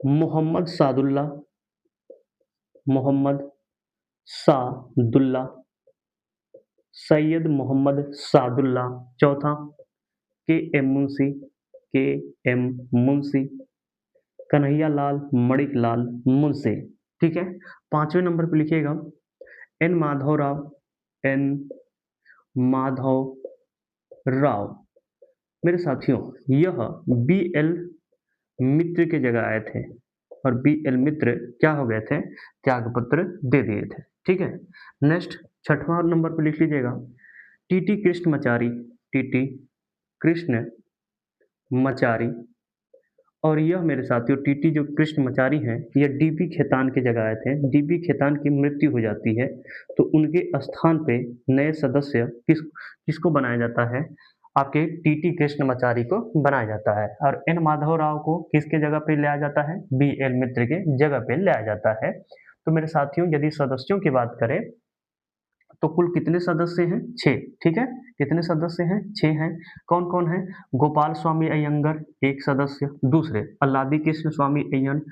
मोहम्मद सादुल्ला। मोहम्मद सादुल्ला सैयद मोहम्मद सादुल्ला। चौथा के एम मुंशी। के एम मुंशी कन्हैया लाल मणिक लाल मुंशी। ठीक है। पांचवें नंबर पे लिखिएगा एन माधव राव। एन माधव राव। मेरे साथियों यह बी एल मित्र की जगह आए थे और बी एल मित्र क्या हो गए थे? त्यागपत्र दे दिए थे। ठीक है। नेक्स्ट छठवां नंबर पे लिख लीजिएगा टीटी कृष्णमाचारी। टीटी कृष्ण मचारी। और यह मेरे साथियों टीटी जो कृष्णमाचारी हैं यह डीबी खेतान की जगह आए थे। डीबी खेतान की मृत्यु हो जाती है तो उनके स्थान पे नए सदस्य किसको बनाया जाता है? आपके टीटी कृष्णमाचारी को बनाया जाता है। और एन माधव राव को किसके जगह पे लाया जाता है? बी एल मित्र के जगह पे लाया जाता है। तो मेरे साथियों यदि सदस्यों की बात करें तो कुल कितने सदस्य हैं? 6। ठीक है। कितने सदस्य हैं? 6 हैं। कौन कौन है? गोपाल स्वामी अयंगर एक सदस्य। दूसरे अल्लादी कृष्ण स्वामी अय्यर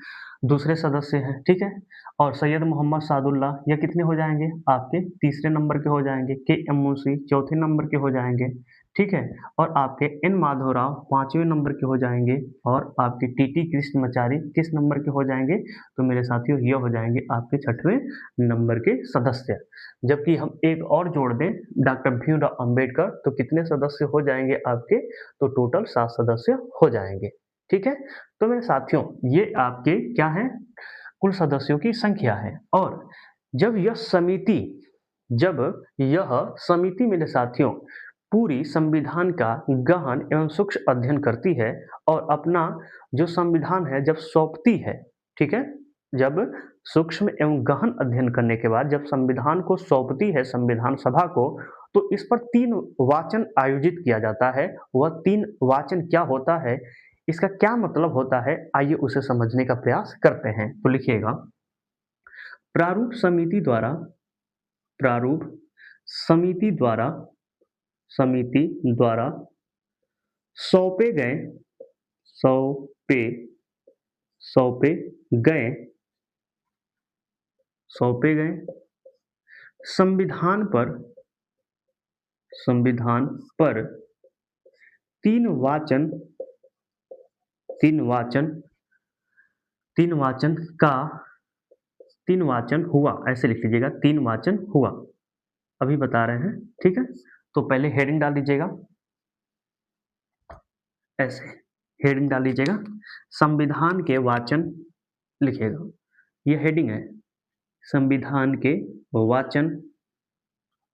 दूसरे सदस्य हैं। ठीक है। और सैयद मोहम्मद सादुल्ला यह कितने हो जाएंगे? आपके तीसरे नंबर के हो जाएंगे। के एम मुंशी चौथे नंबर के हो जाएंगे। ठीक है। और आपके एन माधवराव पांचवें नंबर के हो जाएंगे। और आपके टीटी कृष्णमाचारी किस नंबर के हो जाएंगे? तो मेरे साथियों यह हो जाएंगे आपके छठवें नंबर के सदस्य। जबकि हम एक और जोड़ दें डॉक्टर भीमराव अंबेडकर तो कितने सदस्य हो जाएंगे आपके? तो टोटल 7 सदस्य हो जाएंगे। ठीक है। तो मेरे साथियों ये आपके क्या है? कुल सदस्यों की संख्या है। और जब यह समिति मेरे साथियों पूरी संविधान का गहन एवं सूक्ष्म अध्ययन करती है और अपना जो संविधान है जब सौंपती है। ठीक है। जब सूक्ष्म एवं गहन अध्ययन करने के बाद जब संविधान को सौंपती है संविधान सभा को तो इस पर 3 वाचन आयोजित किया जाता है। वह 3 वाचन क्या होता है? इसका क्या मतलब होता है? आइए उसे समझने का प्रयास करते हैं। तो लिखिएगा प्रारूप प्रारूप समिति द्वारा सौंपे गए सौंपे सौंपे गए सौंपे गए संविधान पर 3 वाचन 3 वाचन हुआ। ऐसे लिख लीजिएगा 3 वाचन हुआ। अभी बता रहे हैं। ठीक है। तो पहले हेडिंग डाल दीजिएगा। ऐसे हेडिंग डाल दीजिएगा संविधान के वाचन लिखिएगा। ये हेडिंग है संविधान के वाचन।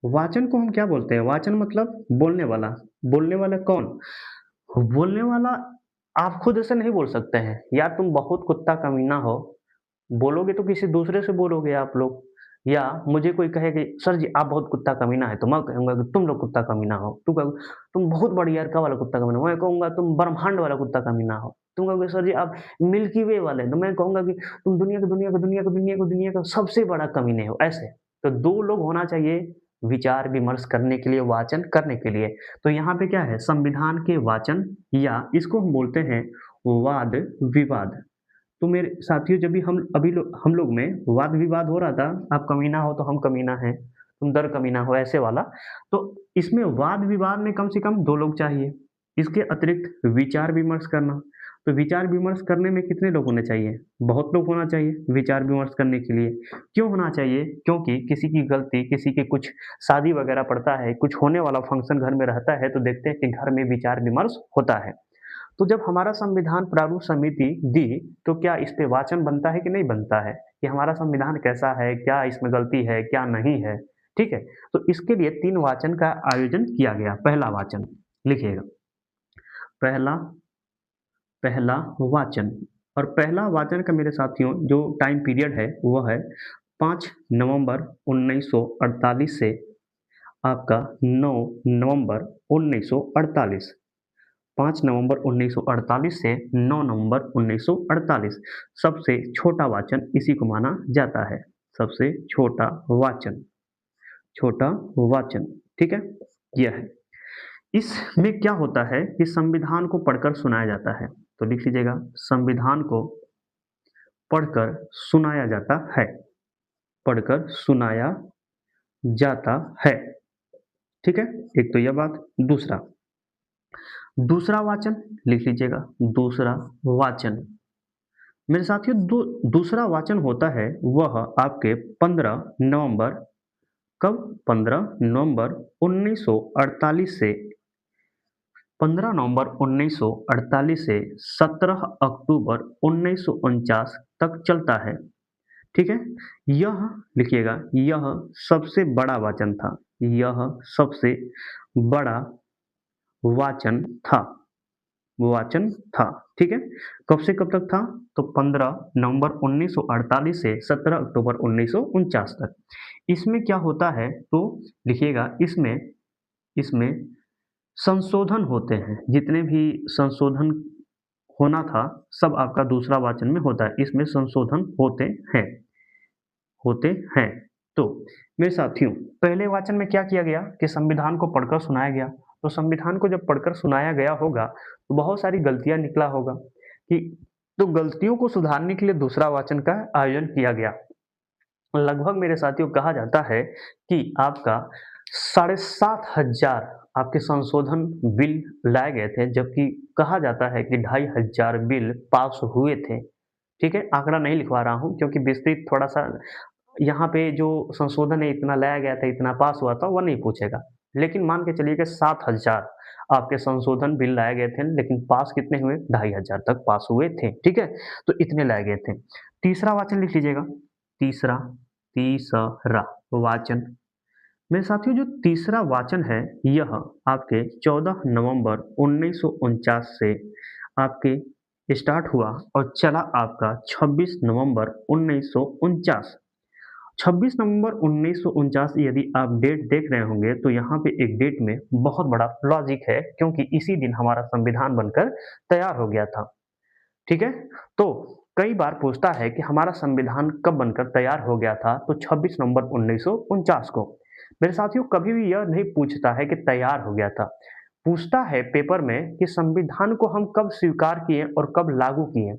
वाचन को हम क्या बोलते हैं? वाचन मतलब बोलने वाला। बोलने वाला कौन? बोलने वाला आप खुद ऐसे नहीं बोल सकते हैं यार तुम बहुत कुत्ता कमीना हो। बोलोगे तो किसी दूसरे से बोलोगे आप लोग। या मुझे कोई कहे कि सर जी आप बहुत कुत्ता कमीना है तो मैं कहूँगा कि तुम लोग कुत्ता कमीना हो। तुम कहोगे तुम बहुत बड़ी यारका वाला कुत्ता कमीना हो। मैं कहूँगा तुम ब्रह्मांड वाला कुत्ता कमीना हो। तुम कहोगे सर जी आप मिल्की वे वाले तो मैं कहूँगा कि तुम दुनिया का सबसे बड़ा कमीने हो। ऐसे तो 2 लोग होना चाहिए विचार विमर्श करने के लिए वाचन करने के लिए। तो यहाँ पे क्या है? संविधान के वाचन या इसको हम बोलते हैं वाद विवाद। तो मेरे साथियों जब भी हम लोग में वाद विवाद हो रहा था आप कमीना हो तो हम कमीना हैं तुम दर कमीना हो ऐसे वाला। तो इसमें वाद विवाद में कम से कम 2 लोग चाहिए। इसके अतिरिक्त विचार विमर्श करना। तो विचार विमर्श करने में कितने लोग होने चाहिए? बहुत लोग होना चाहिए विचार विमर्श करने के लिए। क्यों होना चाहिए? क्योंकि किसी की गलती, किसी के कुछ शादी वगैरह पड़ता है, कुछ होने वाला फंक्शन घर में रहता है, तो देखते हैं कि घर में विचार विमर्श होता है। तो जब हमारा संविधान प्रारूप समिति दी, तो क्या इस पे वाचन बनता है कि नहीं बनता है? कि हमारा संविधान कैसा है? क्या इसमें गलती है? क्या नहीं है? ठीक है? तो इसके लिए 3 वाचन का आयोजन किया गया। पहला वाचन लिखिएगा, पहला पहला वाचन। और पहला वाचन का मेरे साथियों जो टाइम पीरियड है वह है 5 नवंबर 1948 से आपका 9 नवंबर 1948। 5 नवंबर 1948 से 9 नवंबर 1948। सबसे छोटा वाचन इसी को माना जाता है। सबसे छोटा वाचन, छोटा वाचन, ठीक है? यह है। इसमें क्या होता है कि संविधान को पढ़कर सुनाया जाता है। तो लिख लीजिएगा, संविधान को पढ़कर सुनाया जाता है। पढ़कर सुनाया जाता है, ठीक है? एक तो यह बात। दूसरा, दूसरा वाचन लिख लीजिएगा, दूसरा वाचन। मेरे साथियों दूसरा वाचन होता है वह आपके 15 नवंबर, कब? 15 नवंबर 1948 से 15 नवंबर 1948 से 17 अक्टूबर 1949 तक चलता है, ठीक है? यह लिखिएगा, यह सबसे बड़ा वाचन था। यह सबसे बड़ा वाचन था, वाचन था, ठीक है? कब से कब तक था? तो 15 नवंबर 1948 से 17 अक्टूबर 1949 तक। इसमें क्या होता है तो लिखिएगा, इसमें इसमें संशोधन होते हैं। जितने भी संशोधन होना था सब आपका दूसरा वाचन में होता है। इसमें संशोधन होते हैं, होते हैं। तो मेरे साथियों पहले वाचन में क्या किया गया कि संविधान को पढ़कर सुनाया गया। तो संविधान को जब पढ़कर सुनाया गया होगा तो बहुत सारी गलतियां निकला होगा कि, तो गलतियों को सुधारने के लिए दूसरा वाचन का आयोजन किया गया। लगभग मेरे साथियों कहा जाता है कि आपका 7,500 आपके संशोधन बिल लाए गए थे, जबकि कहा जाता है कि 2,500 बिल पास हुए थे। ठीक है, आंकड़ा नहीं लिखवा रहा हूँ क्योंकि विस्तृत थोड़ा सा यहाँ पे जो संशोधन है इतना लाया गया था, इतना पास हुआ था, वो नहीं पूछेगा। लेकिन मान के चलिए कि 7,000 आपके संशोधन बिल लाए गए थे, लेकिन पास कितने हुए? 2,500 तक पास हुए थे। ठीक है, तो इतने लाए गए थे। तीसरा वाचन लिख लीजिएगा, तीसरा तीसरा वाचन। मेरे साथियों जो तीसरा वाचन है यह आपके 14 नवंबर 1949 से आपके स्टार्ट हुआ और चला आपका 26 नवंबर 1949। 26 नवंबर 1949 यदि आप डेट देख रहे होंगे तो यहाँ पे एक डेट में बहुत बड़ा लॉजिक है, क्योंकि इसी दिन हमारा संविधान बनकर तैयार हो गया था। ठीक है, तो कई बार पूछता है कि हमारा संविधान कब बनकर तैयार हो गया था, तो 26 नवंबर 1949 को। मेरे साथियों कभी भी यह नहीं पूछता है कि तैयार हो गया था, पूछता है पेपर में कि संविधान को हम कब स्वीकार किए और कब लागू किए,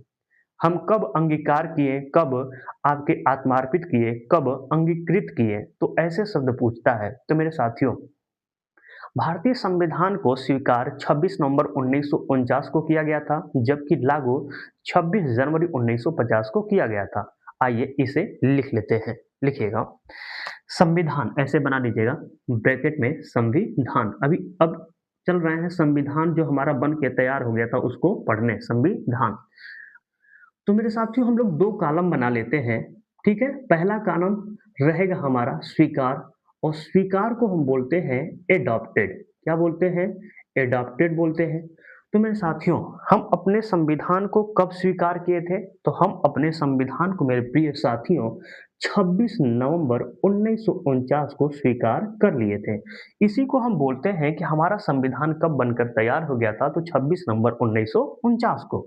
हम कब अंगीकार किए, कब आपके आत्मार्पित किए, कब अंगीकृत किए, तो ऐसे शब्द पूछता है। तो मेरे साथियों भारतीय संविधान को स्वीकार 26 नवंबर 1949 को किया गया था, जबकि लागू 26 जनवरी 1950 को किया गया था। आइए इसे लिख लेते हैं, लिखिएगा संविधान ऐसे बना लीजिएगा ब्रैकेट में संविधान। अभी अब चल रहे हैं संविधान जो हमारा बन के तैयार हो गया था उसको पढ़ने, संविधान। तो मेरे साथियों हम लोग दो कॉलम बना लेते हैं, ठीक है? पहला कॉलम रहेगा हमारा स्वीकार, और स्वीकार को हम बोलते हैं एडॉप्टेड। क्या बोलते हैं? एडॉप्टेड बोलते हैं। तो मेरे साथियों हम अपने संविधान को कब स्वीकार किए थे? तो हम अपने संविधान को मेरे प्रिय साथियों 26 नवंबर 1949 को स्वीकार कर लिए थे। इसी को हम बोलते हैं कि हमारा संविधान कब बनकर तैयार हो गया था, तो 26 नवंबर 1949 को।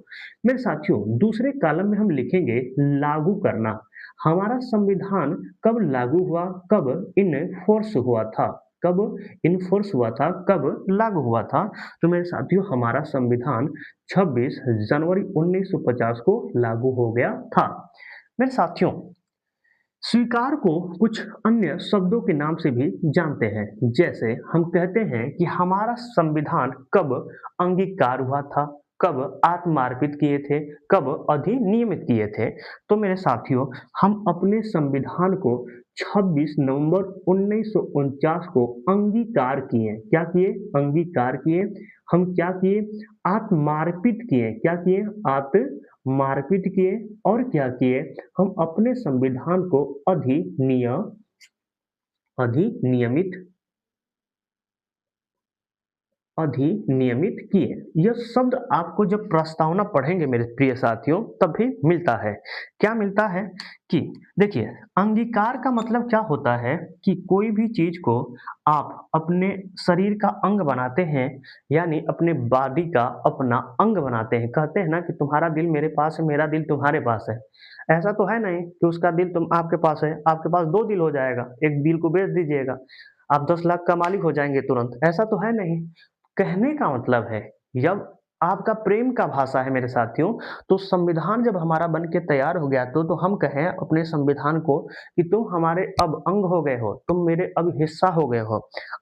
मेरे साथियों दूसरे कॉलम में हम लिखेंगे लागू करना। हमारा संविधान कब लागू हुआ, कब इन फोर्स हुआ था, कब इनफोर्स हुआ था, कब लागू हुआ था? तो मेरे साथियों हमारा संविधान 26 जनवरी 1950 को लागू हो गया था। मेरे साथियों स्वीकार को कुछ अन्य शब्दों के नाम से भी जानते हैं। जैसे हम कहते हैं कि हमारा संविधान कब अंगीकार हुआ था, कब आत्मार्पित किए थे, कब अधिनियमित किए थे। तो मेरे साथियों, हम अपने संविधान को 26 नवंबर 1949 को अंगीकार किए। क्या किए? अंगीकार किए। हम क्या किए? आत्मार्पित किए। क्या किए? आत्मार्पित किए। और क्या किए? हम अपने संविधान को अधिनियमित अधिनियमित किए। यह शब्द आपको जब प्रस्तावना पढ़ेंगे मेरे प्रिय साथियों, तब भी मिलता है। क्या मिलता है? कि देखिए, अंगीकार का मतलब क्या होता है कि कोई भी चीज को आप अपने शरीर का अंग बनाते हैं, यानी अपने बॉडी का अपना अंग बनाते हैं। कहते हैं ना कि तुम्हारा दिल मेरे पास है, मेरा दिल तुम्हारे पास है। ऐसा तो है नहीं कि उसका दिल तुम आपके पास है, आपके पास दो दिल हो जाएगा, एक दिल को बेच दीजिएगा, आप 10 लाख का मालिक हो जाएंगे तुरंत। ऐसा तो है नहीं। कहने का मतलब है, जब आपका प्रेम का भाषा है मेरे साथियों, तो संविधान जब हमारा बन के तैयार हो गया, तो हम कहें अपने संविधान को कि तुम हमारे अब अंग हो गए हो, तुम मेरे अब हिस्सा हो गए हो,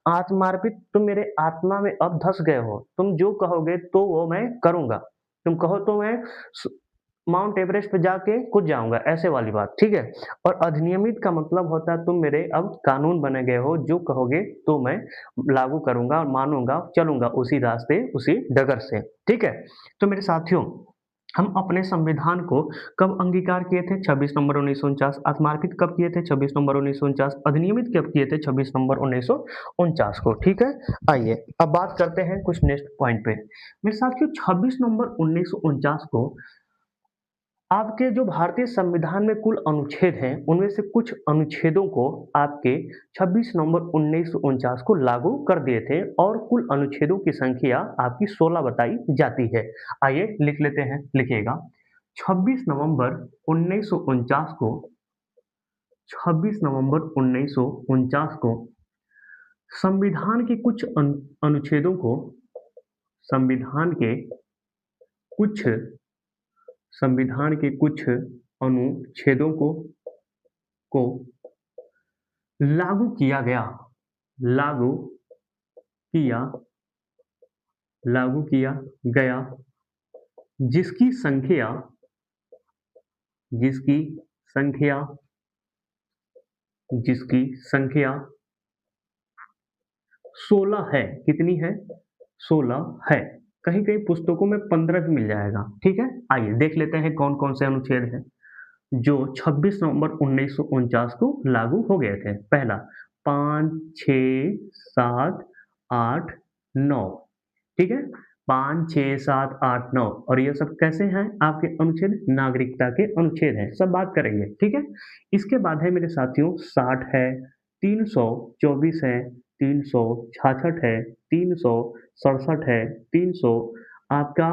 आत्मार्पित, तुम मेरे आत्मा में अब धस गए हो, तुम जो कहोगे तो वो मैं करूंगा, तुम कहो तो मैं माउंट एवरेस्ट पे जाके कूद जाऊंगा, ऐसे वाली बात, ठीक है। और अधिनियमित का मतलब होता है तुम मेरे अब कानून बने गए हो, जो कहोगे तो मैं लागू करूंगा और मानूंगा, चलूंगा उसी रास्ते, उसी डगर से, ठीक है। तो मेरे साथियों, हम अपने संविधान को कब अंगीकार किए थे? 26 नवंबर 1949। आत्मार्पित कब किए थे? 26 नवंबर 1949। अधिनियमित कब किए थे? 26 नवंबर 1949 को, ठीक है। आइए अब बात करते हैं कुछ नेक्स्ट पॉइंट पे। मेरे साथियों, 26 नवंबर 1949 को आपके जो भारतीय संविधान में कुल अनुच्छेद हैं, उनमें से कुछ अनुच्छेदों को आपके 26 नवंबर 1949 को लागू कर दिए थे और कुल अनुच्छेदों की संख्या आपकी 16 बताई जाती है। आइए लिख लेते हैं, लिखिएगा। 26 नवंबर 1949 को 26 नवंबर 1949 को संविधान के कुछ अनुच्छेदों को संविधान के कुछ संविधान के कुछ अनुच्छेदों को लागू किया गया लागू किया लागू किया गया, जिसकी संख्या जिसकी संख्या जिसकी संख्या 16 है। कितनी है? 16 है। कहीं कहीं पुस्तकों में 15 भी मिल जाएगा, ठीक है। आइए देख लेते हैं कौन कौन से अनुच्छेद हैं जो 26 नवंबर 1949 को लागू हो गए थे। पहला, 5, 6, 7, 8, 9, ठीक है। 5, 6, 7, 8, 9, और ये सब कैसे हैं आपके अनुच्छेद? नागरिकता के अनुच्छेद हैं, सब बात करेंगे, ठीक है। इसके बाद है मेरे साथियों 60 है, 324 है, 366 है, 367 है, 300 आपका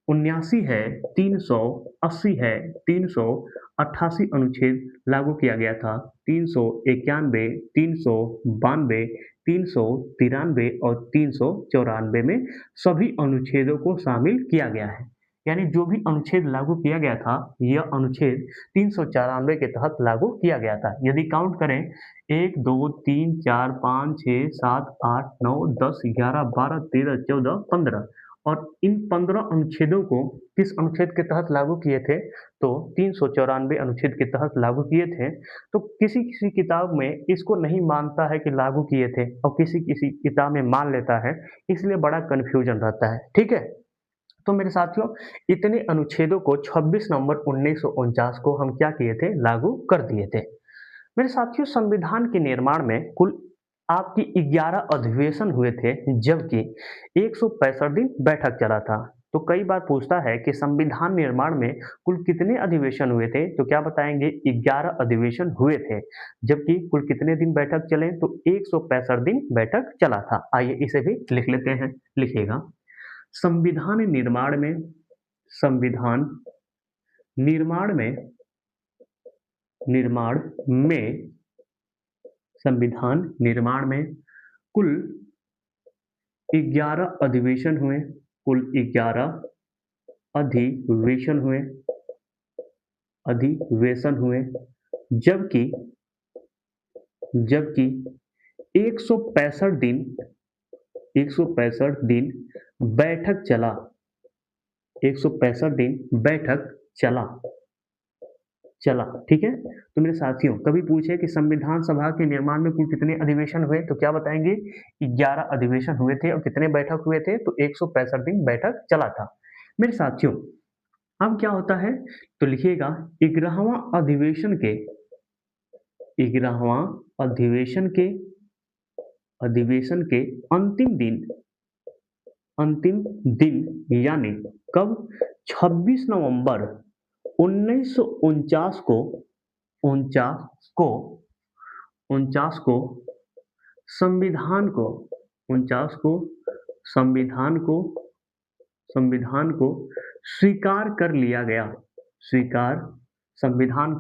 79 है, 380 है, 388 अनुच्छेद लागू किया गया था, 391, 392, 393 और 394 में सभी अनुच्छेदों को शामिल किया गया है। यानी जो भी अनुच्छेद लागू किया गया था, यह अनुच्छेद 394 के तहत लागू किया गया था। यदि काउंट करें, 1, 2, 3, 4, 5, 6, 7, 8, 9, 10, 11, 12, 13, 14, 15, और इन 15 अनुच्छेदों को किस अनुच्छेद के तहत लागू किए थे? तो 394 अनुच्छेद के तहत लागू किए थे। तो किसी किसी किताब में इसको नहीं मानता है कि लागू किए थे, और किसी किसी किताब में मान लेता है, इसलिए बड़ा कन्फ्यूजन रहता है, ठीक है। तो मेरे साथियों, इतने अनुच्छेदों को 26 नवंबर 1949 को हम क्या किए थे? लागू कर दिए थे। मेरे साथियों, संविधान के निर्माण में कुल आपकी 11 अधिवेशन हुए थे, जबकि 165 दिन बैठक चला था। तो कई बार पूछता है कि संविधान निर्माण में कुल कितने अधिवेशन हुए थे? तो क्या बताएंगे? 11 अधिवेशन हुए थे, जबकि कुल कितने दिन बैठक चले? तो 165 दिन बैठक चला था। आइए इसे भी लिख लेते हैं, लिखिएगा। संविधान निर्माण में संविधान निर्माण में निर्माण में संविधान निर्माण में कुल 11 अधिवेशन हुए, कुल 11 अधिवेशन हुए, अधिवेशन हुए, जबकि जबकि 165 दिन बैठक चला, 165 दिन बैठक चला चला, ठीक है। तो मेरे साथियों, कभी पूछे कि संविधान सभा के निर्माण में कुल कितने अधिवेशन हुए, तो क्या बताएंगे? 11 अधिवेशन हुए थे। और कितने बैठक हुए थे? तो 165 दिन बैठक चला था। मेरे साथियों, अब क्या होता है? तो लिखिएगा 11वां अधिवेशन के अंतिम दिन यानी कब? 26 नवंबर 1949 को 49 को 49 को संविधान को 49 को संविधान को स्वीकार कर लिया गया। संविधान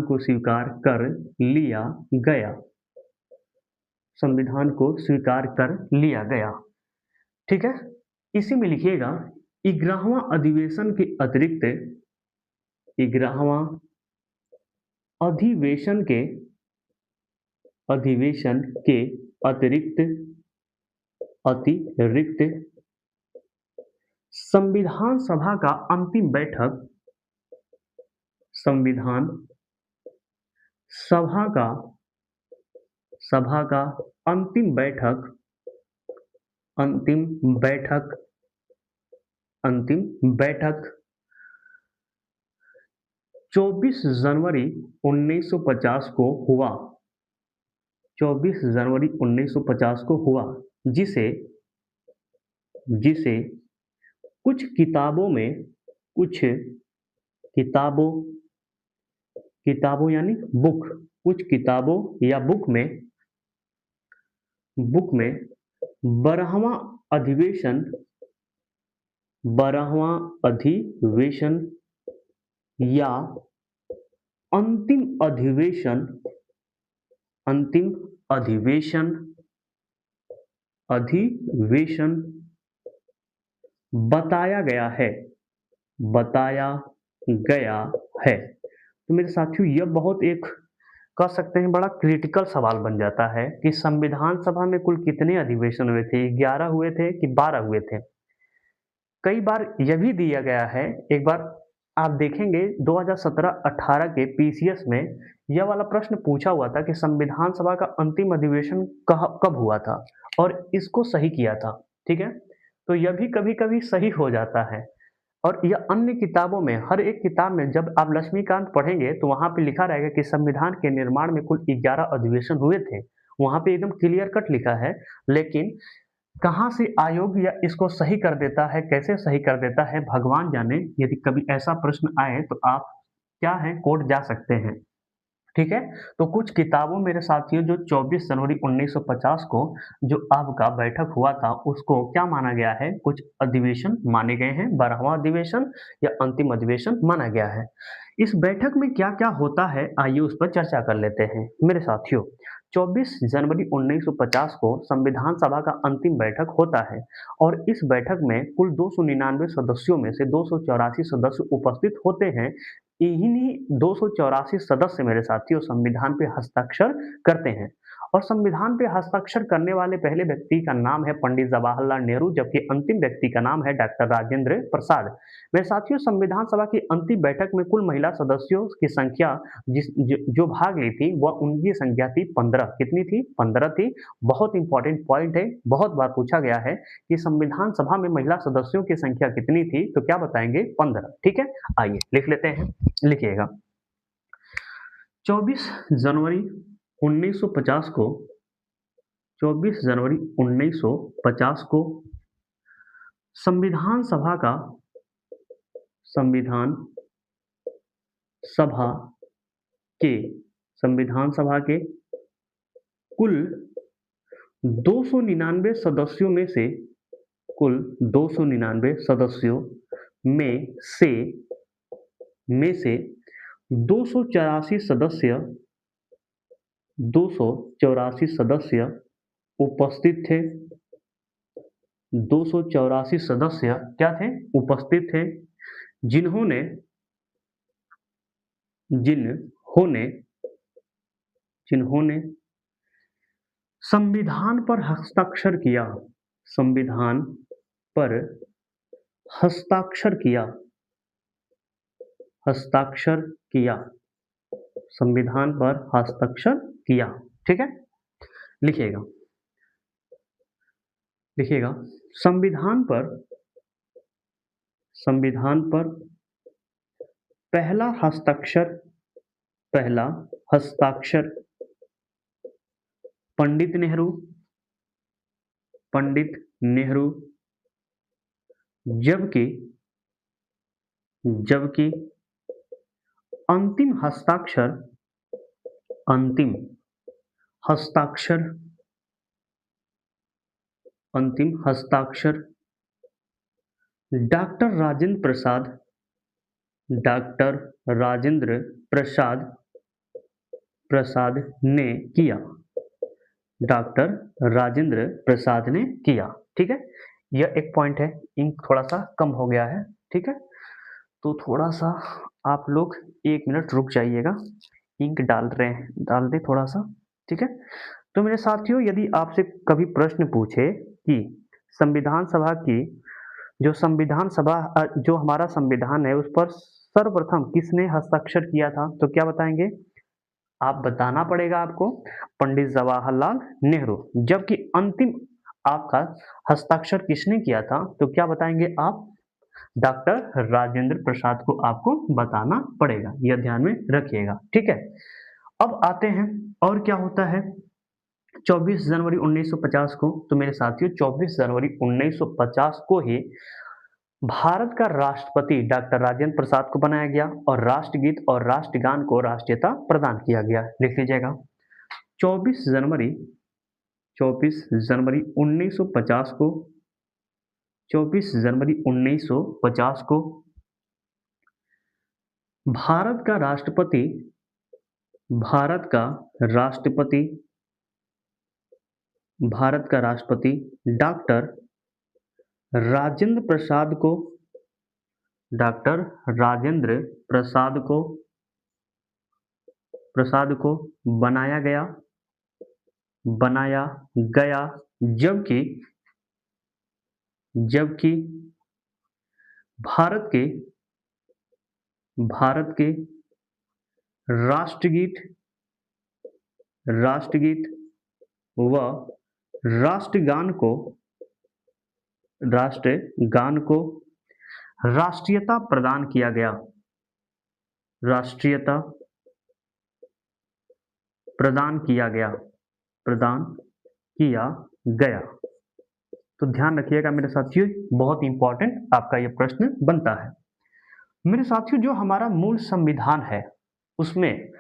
को स्वीकार कर लिया गया। संविधान को स्वीकार कर लिया गया, ठीक है। इसी में लिखिएगा 11वां अधिवेशन के अतिरिक्त 11वां अधिवेशन के अतिरिक्त संविधान सभा का अंतिम बैठक अंतिम बैठक 24 जनवरी 1950 को हुआ। 24 जनवरी 1950 को हुआ, जिसे कुछ किताबों यानी बुक, कुछ किताबों या बुक में 12वां अधिवेशन या अंतिम अधिवेशन बताया गया है। तो मेरे साथियों, यह बहुत एक कह सकते हैं बड़ा क्रिटिकल सवाल बन जाता है कि संविधान सभा में कुल कितने अधिवेशन हुए थे? 11 हुए थे कि 12 हुए थे? कई बार यह भी दिया गया है, एक बार आप देखेंगे 2017-18 के पीसीएस में यह वाला प्रश्न पूछा हुआ था कि संविधान सभा का अंतिम अधिवेशन कब हुआ था और इसको सही किया था, ठीक है। तो यह भी कभी-कभी सही हो जाता है। और यह अन्य किताबों में, हर एक किताब में जब आप लक्ष्मीकांत पढ़ेंगे तो वहाँ पे लिखा रहेगा कि संविधान के निर्माण में कुल 11 अधिवेशन हुए थे। वहाँ पे एकदम क्लियर कट लिखा है, लेकिन कहाँ से आयोग या इसको सही कर देता है, कैसे सही कर देता है, भगवान जाने। यदि कभी ऐसा प्रश्न आए तो आप क्या है, कोर्ट जा सकते हैं, ठीक है। तो कुछ किताबों, मेरे साथियों, जो 24 जनवरी 1950 को जो आपका बैठक हुआ था, उसको क्या माना गया है? कुछ अधिवेशन माने गए हैं, 12वां अधिवेशन या अंतिम अधिवेशन माना गया है। इस बैठक में क्या-क्या होता है, आइए उस पर चर्चा कर लेते हैं। मेरे साथियों, 24 जनवरी 1950 को संविधान सभा का अंतिम बैठक होता है और इस बैठक में कुल 299 सदस्यों में से 284 सदस्य उपस्थित होते हैं। इन्हीं 284 सदस्य, मेरे साथियों, संविधान पे हस्ताक्षर करते हैं और संविधान पे हस्ताक्षर करने वाले पहले व्यक्ति का नाम है पंडित जवाहरलाल नेहरू, जबकि अंतिम व्यक्ति का नाम है डॉक्टर राजेंद्र प्रसाद। मेरे साथियों, संविधान सभा की अंतिम बैठक में कुल महिला सदस्यों की संख्या जो भाग ली थी, वह उनकी संख्या थी 15। कितनी थी? 15 थी। बहुत इंपॉर्टेंट पॉइंट है, बहुत बार पूछा गया है कि संविधान सभा में महिला सदस्यों की संख्या कितनी थी, तो क्या बताएंगे? 15, ठीक है। आइए लिख लेते हैं, लिखिएगा 24 जनवरी 1950 को 24 जनवरी 1950 को संविधान सभा के संविधान सभा के कुल 299 सदस्यों में से कुल 299 सदस्यों में से 284 सदस्य उपस्थित थे। 284 सदस्य क्या थे? उपस्थित थे, जिन्होंने जिन्होंने जिन्होंने संविधान पर हस्ताक्षर किया, संविधान पर हस्ताक्षर किया, हस्ताक्षर किया, संविधान पर हस्ताक्षर किया। ठीक है, लिखिएगा लिखिएगा संविधान पर पहला हस्ताक्षर पंडित नेहरू, जबकि अंतिम हस्ताक्षर डॉक्टर राजेंद्र प्रसाद ने किया, डॉक्टर राजेंद्र प्रसाद ने किया। ठीक है, यह एक पॉइंट है। इंक थोड़ा सा कम हो गया है। ठीक है, तो थोड़ा सा आप लोग 1 मिनट रुक जाइएगा, इंक डाल दे थोड़ा सा। ठीक है, तो मेरे साथियों, यदि आपसे कभी प्रश्न पूछे कि संविधान सभा की जो हमारा संविधान है उस पर सर्वप्रथम किसने हस्ताक्षर किया था, तो क्या बताएंगे आप? बताना पड़ेगा आपको पंडित जवाहरलाल नेहरू। जबकि अंतिम आपका हस्ताक्षर किसने किया था, तो क्या बताएंगे आप? डॉक्टर राजेंद्र प्रसाद को आपको बताना पड़ेगा, यह ध्यान में रखिएगा। ठीक है, अब आते हैं और क्या होता है 24 जनवरी 1950 को। तो मेरे साथियों, 24 जनवरी 1950 को ही भारत का राष्ट्रपति डॉक्टर राजेंद्र प्रसाद को बनाया गया और राष्ट्रगीत और राष्ट्रगान को राष्ट्रीयता प्रदान किया गया। लिख लीजिएगा 24 जनवरी 1950 को 24 जनवरी 1950 को भारत का राष्ट्रपति डॉक्टर राजेंद्र प्रसाद को बनाया गया, जबकि भारत के राष्ट्रगीत व राष्ट्रगान को राष्ट्रीयता प्रदान किया गया, प्रदान किया गया। तो ध्यान रखिएगा मेरे साथियों, बहुत इंपॉर्टेंट आपका यह प्रश्न बनता है। मेरे साथियों, जो हमारा मूल संविधान है उसमें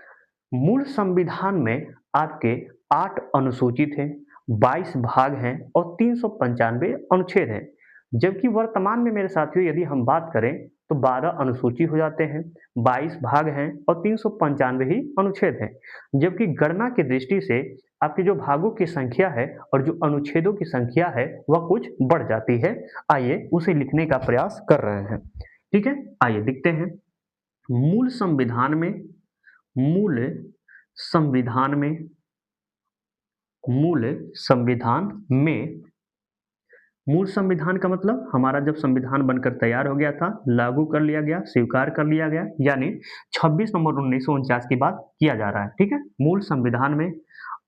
मूल संविधान में आपके 8 अनुसूचित हैं, 22 भाग हैं और 395 अनुच्छेद हैं। जबकि वर्तमान में मेरे साथियों यदि हम बात करें तो 12 अनुसूची हो जाते हैं, 22 भाग हैं और 395 ही अनुच्छेद हैं। जबकि गणना की दृष्टि से आपके जो भागों की संख्या है और जो अनुच्छेदों की संख्या है वह कुछ बढ़ जाती है। आइए उसे लिखने का प्रयास कर रहे हैं। ठीक है, आइए दिखते हैं। मूल संविधान का मतलब हमारा जब संविधान बनकर तैयार हो गया था, लागू कर लिया गया, स्वीकार कर लिया गया, यानी 26 नवंबर 1949 की बात किया जा रहा है। ठीक है, मूल संविधान में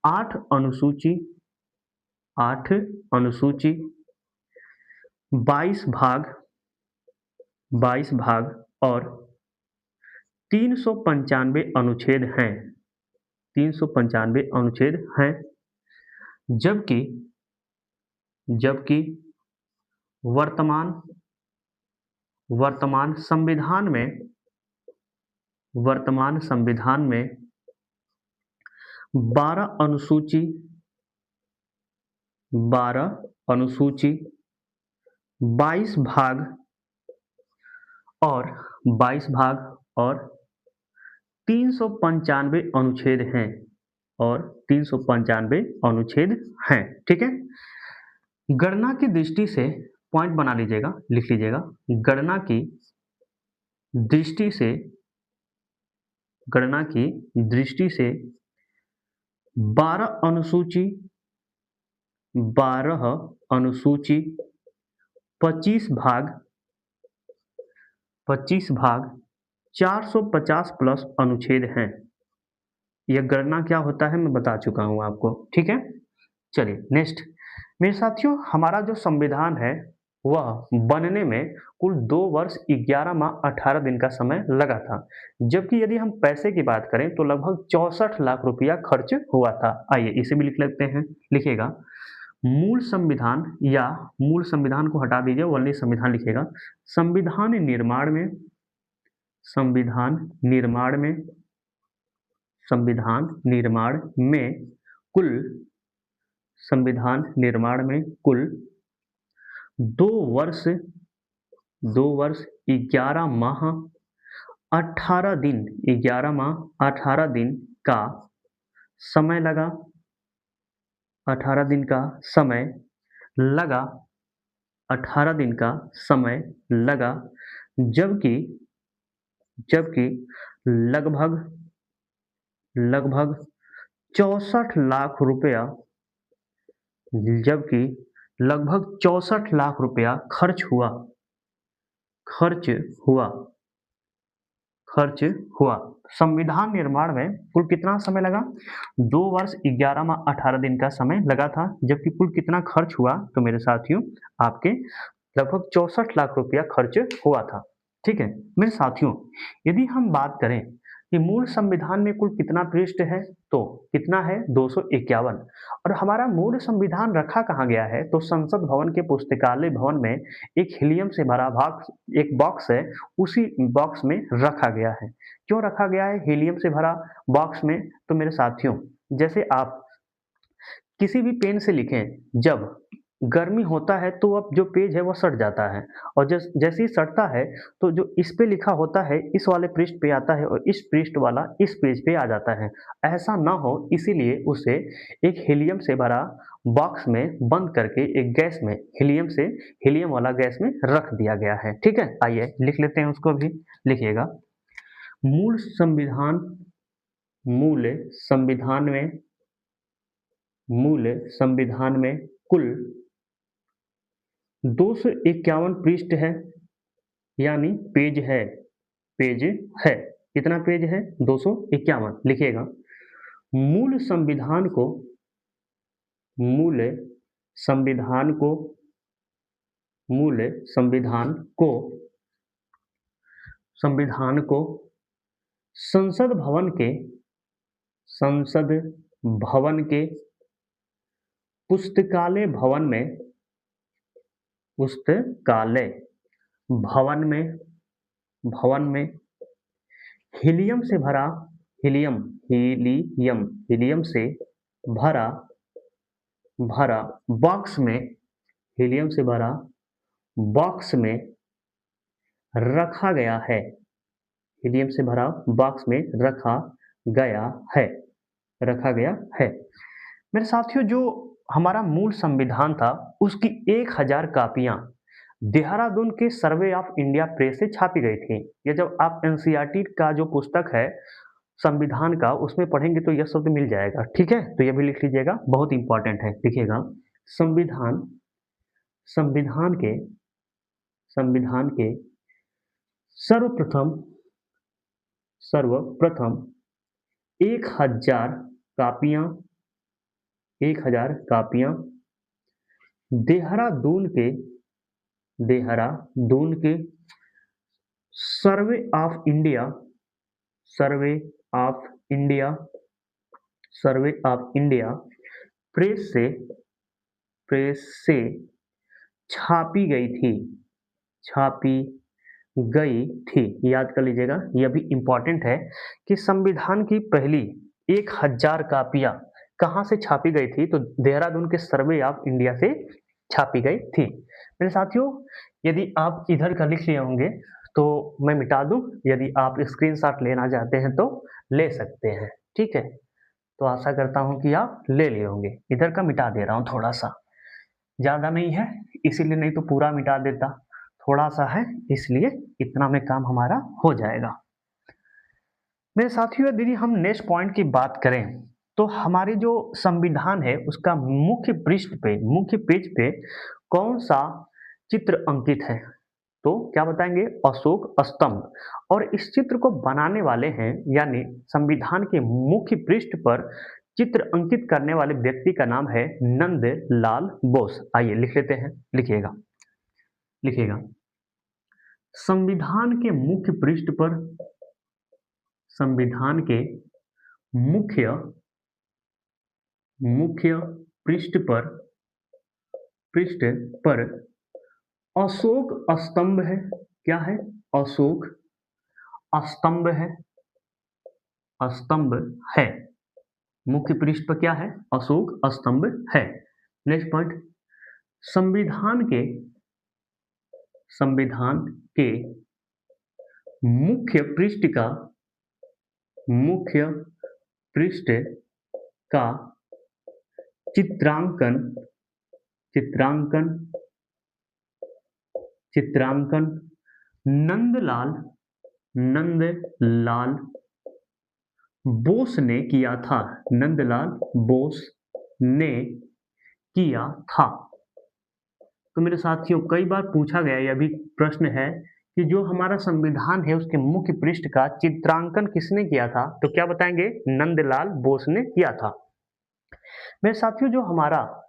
8 अनुसूची 22 भाग और 395 अनुच्छेद हैं, 395 अनुच्छेद हैं। जबकि वर्तमान संविधान में 12 अनुसूची 22 भाग और 395 अनुच्छेद हैं और 395 अनुच्छेद हैं। ठीक है, गणना की दृष्टि से पॉइंट बना लीजिएगा, लिख लीजिएगा। गणना की दृष्टि से गणना की दृष्टि से 12 अनुसूची 12 अनुसूची 25 भाग 450 प्लस अनुच्छेद हैं। यह गणना क्या होता है मैं बता चुका हूँ आपको, ठीक है। चलिए नेक्स्ट, मेरे साथियों हमारा जो संविधान है वह बनने में कुल 2 वर्ष 11 माह 18 दिन का समय लगा था, जबकि यदि हम पैसे की बात करें तो लगभग 64 लाख रुपया खर्च हुआ था। आइए इसे भी लिख लेते हैं, लिखिएगा मूल संविधान, या मूल संविधान को हटा दीजिए, ओनली संविधान लिखिएगा। संविधान निर्माण में संविधान निर्माण में संविधान निर्माण में कुल संविधान निर्माण में कुल 2 वर्ष 11 माह 18 दिन 11 माह 18 दिन का समय लगा 18 दिन का समय लगा 18 दिन का समय लगा, जबकि जबकि लगभग लगभग 64 लाख रुपया जबकि लगभग 64 लाख रुपया खर्च हुआ खर्च हुआ खर्च हुआ। संविधान निर्माण में कुल कितना समय लगा? 2 वर्ष 11 माह 18 दिन का समय लगा था, जबकि कुल कितना खर्च हुआ? तो मेरे साथियों आपके लगभग 64 लाख रुपया खर्च हुआ था, ठीक है। मेरे साथियों यदि हम बात करें कि मूल संविधान में कुल कितना पृष्ठ है, तो कितना है? 251। और हमारा मूल संविधान रखा कहाँ गया है? तो संसद भवन के पुस्तकालय भवन में एक हीलियम से भरा एक बॉक्स है, उसी बॉक्स में रखा गया है। क्यों रखा गया है हीलियम से भरा बॉक्स में? तो मेरे साथियों जैसे आप किसी भी पेन से लिखें, जब गर्मी होता है तो अब जो पेज है वो सट जाता है, और जैसे ही सटता है तो जो इस पे लिखा होता है इस वाले पृष्ठ पे आता है, और इस पृष्ठ वाला इस पेज पे आ जाता है। ऐसा ना हो इसीलिए उसे एक हीलियम से भरा बॉक्स में बंद करके एक गैस में हीलियम वाला गैस में रख दिया गया है, ठीक है। आइए लिख लेते हैं उसको भी, लिखिएगा मूल संविधान मूल संविधान में कुल 251 पृष्ठ है, यानी पेज है। कितना पेज है? 251। लिखिएगा मूल संविधान को मूल संविधान को मूल संविधान को संसद भवन के पुस्तकालय भवन में हीलियम से भरा हीलियम से भरा बॉक्स में हीलियम से भरा बॉक्स में रखा गया है। हीलियम से भरा बॉक्स में रखा गया है। मेरे साथियों जो हमारा मूल संविधान था उसकी 1000 कापियां देहरादून के सर्वे ऑफ इंडिया प्रेस से छापी गई थी। ये जब आप एनसीईआरटी का जो पुस्तक है संविधान का उसमें पढ़ेंगे तो यह शब्द मिल जाएगा, ठीक है। तो यह भी लिख लीजिएगा, बहुत इंपॉर्टेंट है। लिखिएगा संविधान के सर्वप्रथम 1000 कापियां देहरादून के सर्वे ऑफ इंडिया प्रेस से छापी गई थी। याद कर लीजिएगा, यह भी इंपॉर्टेंट है कि संविधान की पहली 1000 कापियां कहाँ से छापी गई थी? तो देहरादून के सर्वे ऑफ इंडिया से छापी गई थी। मेरे साथियों यदि आप इधर का लिख लिए होंगे तो मैं मिटा दूं, यदि आप स्क्रीनशॉट लेना चाहते हैं तो ले सकते हैं, ठीक है। तो आशा करता हूं कि आप ले लिए होंगे। इधर का मिटा दे रहा हूं, थोड़ा सा ज़्यादा नहीं है इसीलिए, नहीं तो पूरा मिटा देता, थोड़ा सा है इसलिए इतना में काम हमारा हो जाएगा। मेरे साथियों, यदि हम नेक्स्ट पॉइंट की बात करें तो हमारे जो संविधान है उसका मुख्य पेज पे कौन सा चित्र अंकित है? तो क्या बताएंगे? अशोक स्तंभ। और इस चित्र को बनाने वाले हैं, यानी संविधान के मुख्य पृष्ठ पर चित्र अंकित करने वाले व्यक्ति का नाम है नंदलाल बोस। आइए लिख लेते हैं, लिखिएगा। संविधान के मुख्य पृष्ठ पर, संविधान के मुख्य मुख्य पृष्ठ पर अशोक स्तंभ है। क्या है? अशोक स्तंभ है, स्तंभ है। मुख्य पृष्ठ पर क्या है? अशोक स्तंभ है। नेक्स्ट पॉइंट, संविधान के मुख्य पृष्ठ का चित्रांकन नंदलाल बोस ने किया था। नंदलाल बोस ने किया था। तो मेरे साथियों, कई बार पूछा गया यह भी प्रश्न है कि जो हमारा संविधान है उसके मुख्य पृष्ठ का चित्रांकन किसने किया था? तो क्या बताएंगे? नंदलाल बोस ने किया था। मेरे साथियों, जो हमारा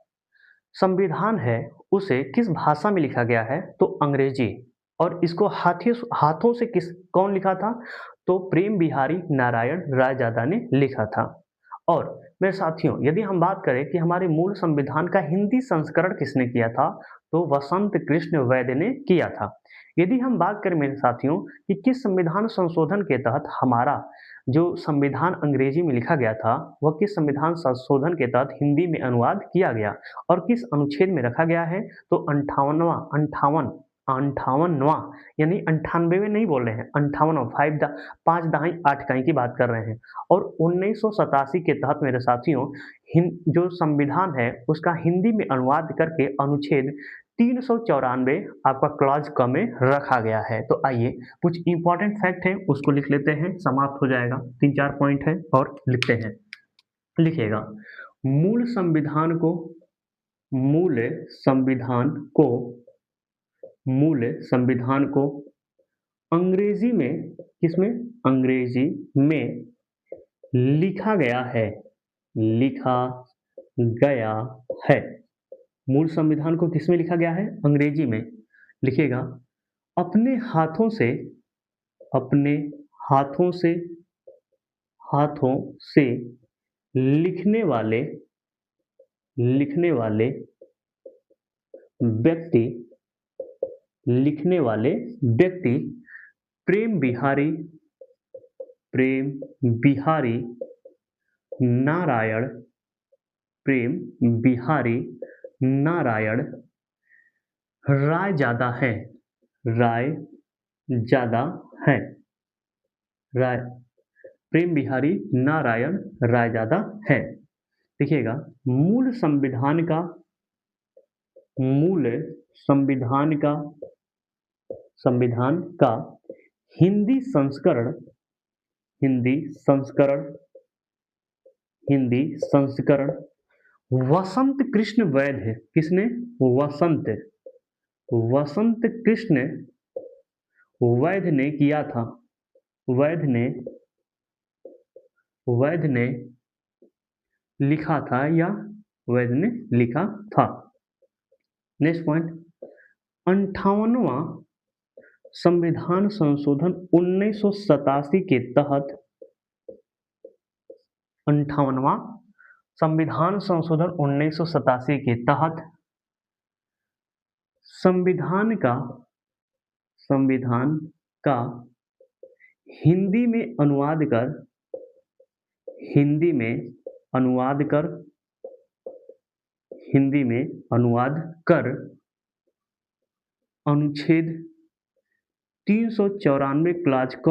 संविधान है उसे किस भाषा में लिखा गया है? तो अंग्रेजी। और इसको हाथों से कौन लिखा था? तो प्रेम बिहारी नारायण रायजादा ने लिखा था। और मेरे साथियों, यदि हम बात करें कि हमारे मूल संविधान का हिंदी संस्करण किसने किया था, तो वसंत कृष्ण वैद्य ने किया था। यदि हम बात करें मेरे साथियों कि किस संविधान संशोधन के तहत हमारा जो संविधान अंग्रेजी में लिखा गया था वह किस संविधान संशोधन के तहत हिंदी में अनुवाद किया गया और किस अनुच्छेद में रखा गया है? तो अंठावनवा, यानी 98वें में नहीं बोल रहे हैं, 58वां, 5 दहाई 8 इकाई की बात कर रहे हैं। और 1987 के तहत मेरे साथियों जो संविधान है उसका हिंदी में अनुवाद करके अनुच्छेद 394 आपका क्लॉज क में रखा गया है। तो आइए कुछ इंपॉर्टेंट फैक्ट है उसको लिख लेते हैं, समाप्त हो जाएगा। 3-4 पॉइंट है और लिखते हैं, लिखिएगा। मूल संविधान को अंग्रेजी में, किसमें? अंग्रेजी में लिखा गया है। मूल संविधान को किसमें लिखा गया है? अंग्रेजी में। लिखिएगा। अपने हाथों से लिखने वाले व्यक्ति प्रेम बिहारी नारायण रायजादा है। प्रेम बिहारी नारायण रायजादा है। देखिएगा। मूल संविधान का हिंदी संस्करण वसंत कृष्ण वैद्य, किसने? वसंत कृष्ण वैद्य ने किया था। वैद्य ने लिखा था या वैद्य ने लिखा था। नेक्स्ट पॉइंट, 58वां संविधान संशोधन 1987 के तहत, 58वां संविधान संशोधन 1987 के तहत संविधान का हिंदी में अनुवाद कर अनुच्छेद 394 क्लॉज क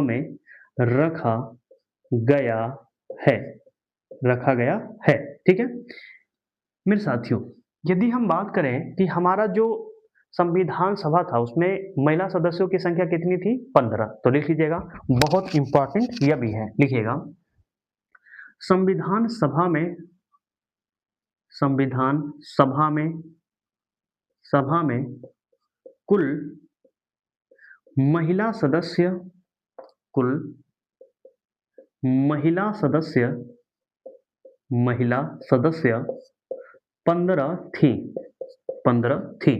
में रखा गया है। ठीक है मेरे साथियों, यदि हम बात करें कि हमारा जो संविधान सभा था उसमें महिला सदस्यों की संख्या कितनी थी? 15। तो लिख लीजिएगा, बहुत इंपॉर्टेंट यह भी है, लिखिएगा। संविधान सभा में संविधान सभा में कुल महिला सदस्य कुल महिला सदस्य 15 थी 15 थी।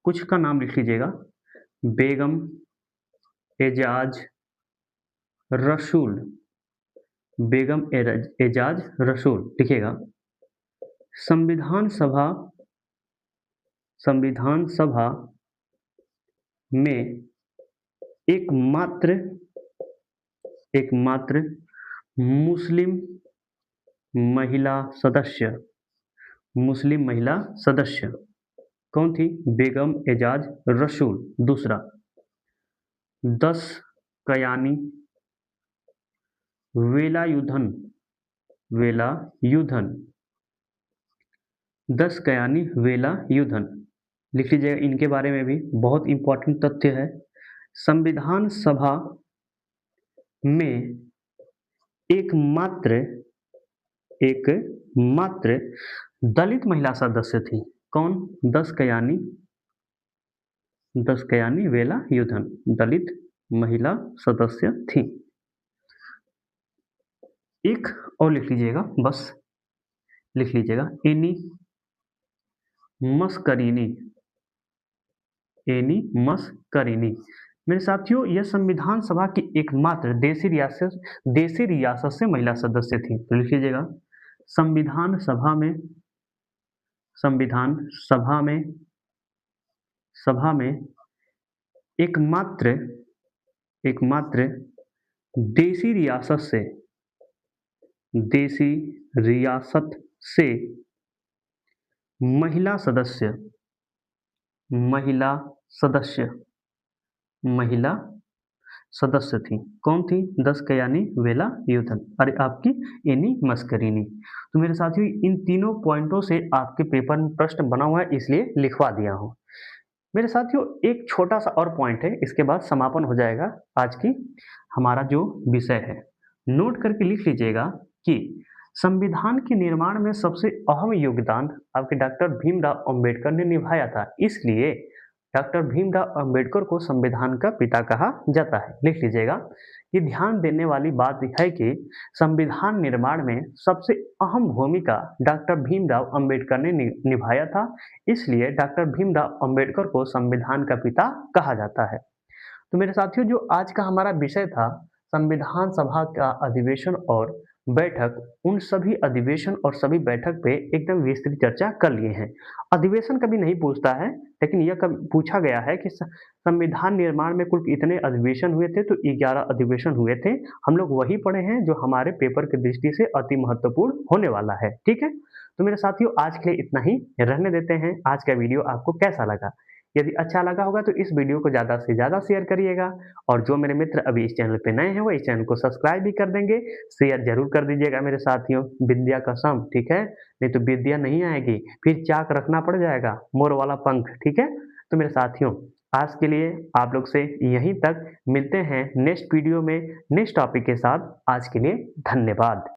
कुछ का नाम लिख लीजिएगा, बेगम एजाज रसूल, बेगम एजाज रसूल लिखिएगा। संविधान सभा में एकमात्र मुस्लिम महिला सदस्य कौन थी? बेगम एजाज रसूल। दूसरा, 10 कयानी वेलायुधन 10 कयानी वेलायुधन लिख लीजिएगा। इनके बारे में भी बहुत इंपॉर्टेंट तथ्य है। संविधान सभा में एकमात्र दलित महिला सदस्य थी। कौन? 10 कयानी वेलायुधन दलित महिला सदस्य थी। एक और लिख लीजिएगा, बस लिख लीजिएगा, एनी मस्करीनी। मेरे साथियों, यह संविधान सभा की एकमात्र देशी रियासत से महिला सदस्य थी। तो लिख लीजिएगा, संविधान सभा में एकमात्र देशी रियासत से महिला सदस्य थी। कौन थी? 10 कयानी वेलायुधन। अरे आपकी एनी मस्करीनी। तो मेरे साथियों, इन तीनों पॉइंटों से आपके पेपर में प्रश्न बना हुआ है, इसलिए लिखवा दिया हूँ। मेरे साथियों, एक छोटा सा और पॉइंट है, इसके बाद समापन हो जाएगा आज की हमारा जो विषय है। नोट करके लिख लीजिएगा कि संविधान के निर्माण में सबसे अहम योगदान आपके डॉक्टर भीमराव अंबेडकर ने निभाया था, इसलिए डॉक्टर भीमराव अंबेडकर को संविधान का पिता कहा जाता है। लिख लीजिएगा। ये ध्यान देने वाली बात है कि संविधान निर्माण में सबसे अहम भूमिका डॉक्टर भीमराव अंबेडकर ने निभाया था, इसलिए डॉक्टर भीमराव अंबेडकर को संविधान का पिता कहा जाता है। तो मेरे साथियों, जो आज का हमारा विषय था संविधान सभा का अधिवेशन और बैठक, उन सभी अधिवेशन और सभी बैठक पे एकदम विस्तृत चर्चा कर लिए हैं। अधिवेशन कभी नहीं पूछता है, लेकिन यह कभी पूछा गया है कि संविधान निर्माण में कुल इतने अधिवेशन हुए थे, तो 11 अधिवेशन हुए थे। हम लोग वही पढ़े हैं जो हमारे पेपर की दृष्टि से अति महत्वपूर्ण होने वाला है। ठीक है, तो मेरे साथियों, आज के लिए इतना ही रहने देते हैं। आज का वीडियो आपको कैसा लगा? यदि अच्छा लगा होगा तो इस वीडियो को ज़्यादा से ज़्यादा शेयर करिएगा, और जो मेरे मित्र अभी इस चैनल पे नए हैं वो इस चैनल को सब्सक्राइब भी कर देंगे। शेयर जरूर कर दीजिएगा मेरे साथियों, विद्या कसम, ठीक है? नहीं तो विद्या नहीं आएगी, फिर चाक रखना पड़ जाएगा, मोर वाला पंख। ठीक है, तो मेरे साथियों, आज के लिए आप लोग से यहीं तक, मिलते हैं नेक्स्ट वीडियो में नेक्स्ट टॉपिक के साथ। आज के लिए धन्यवाद।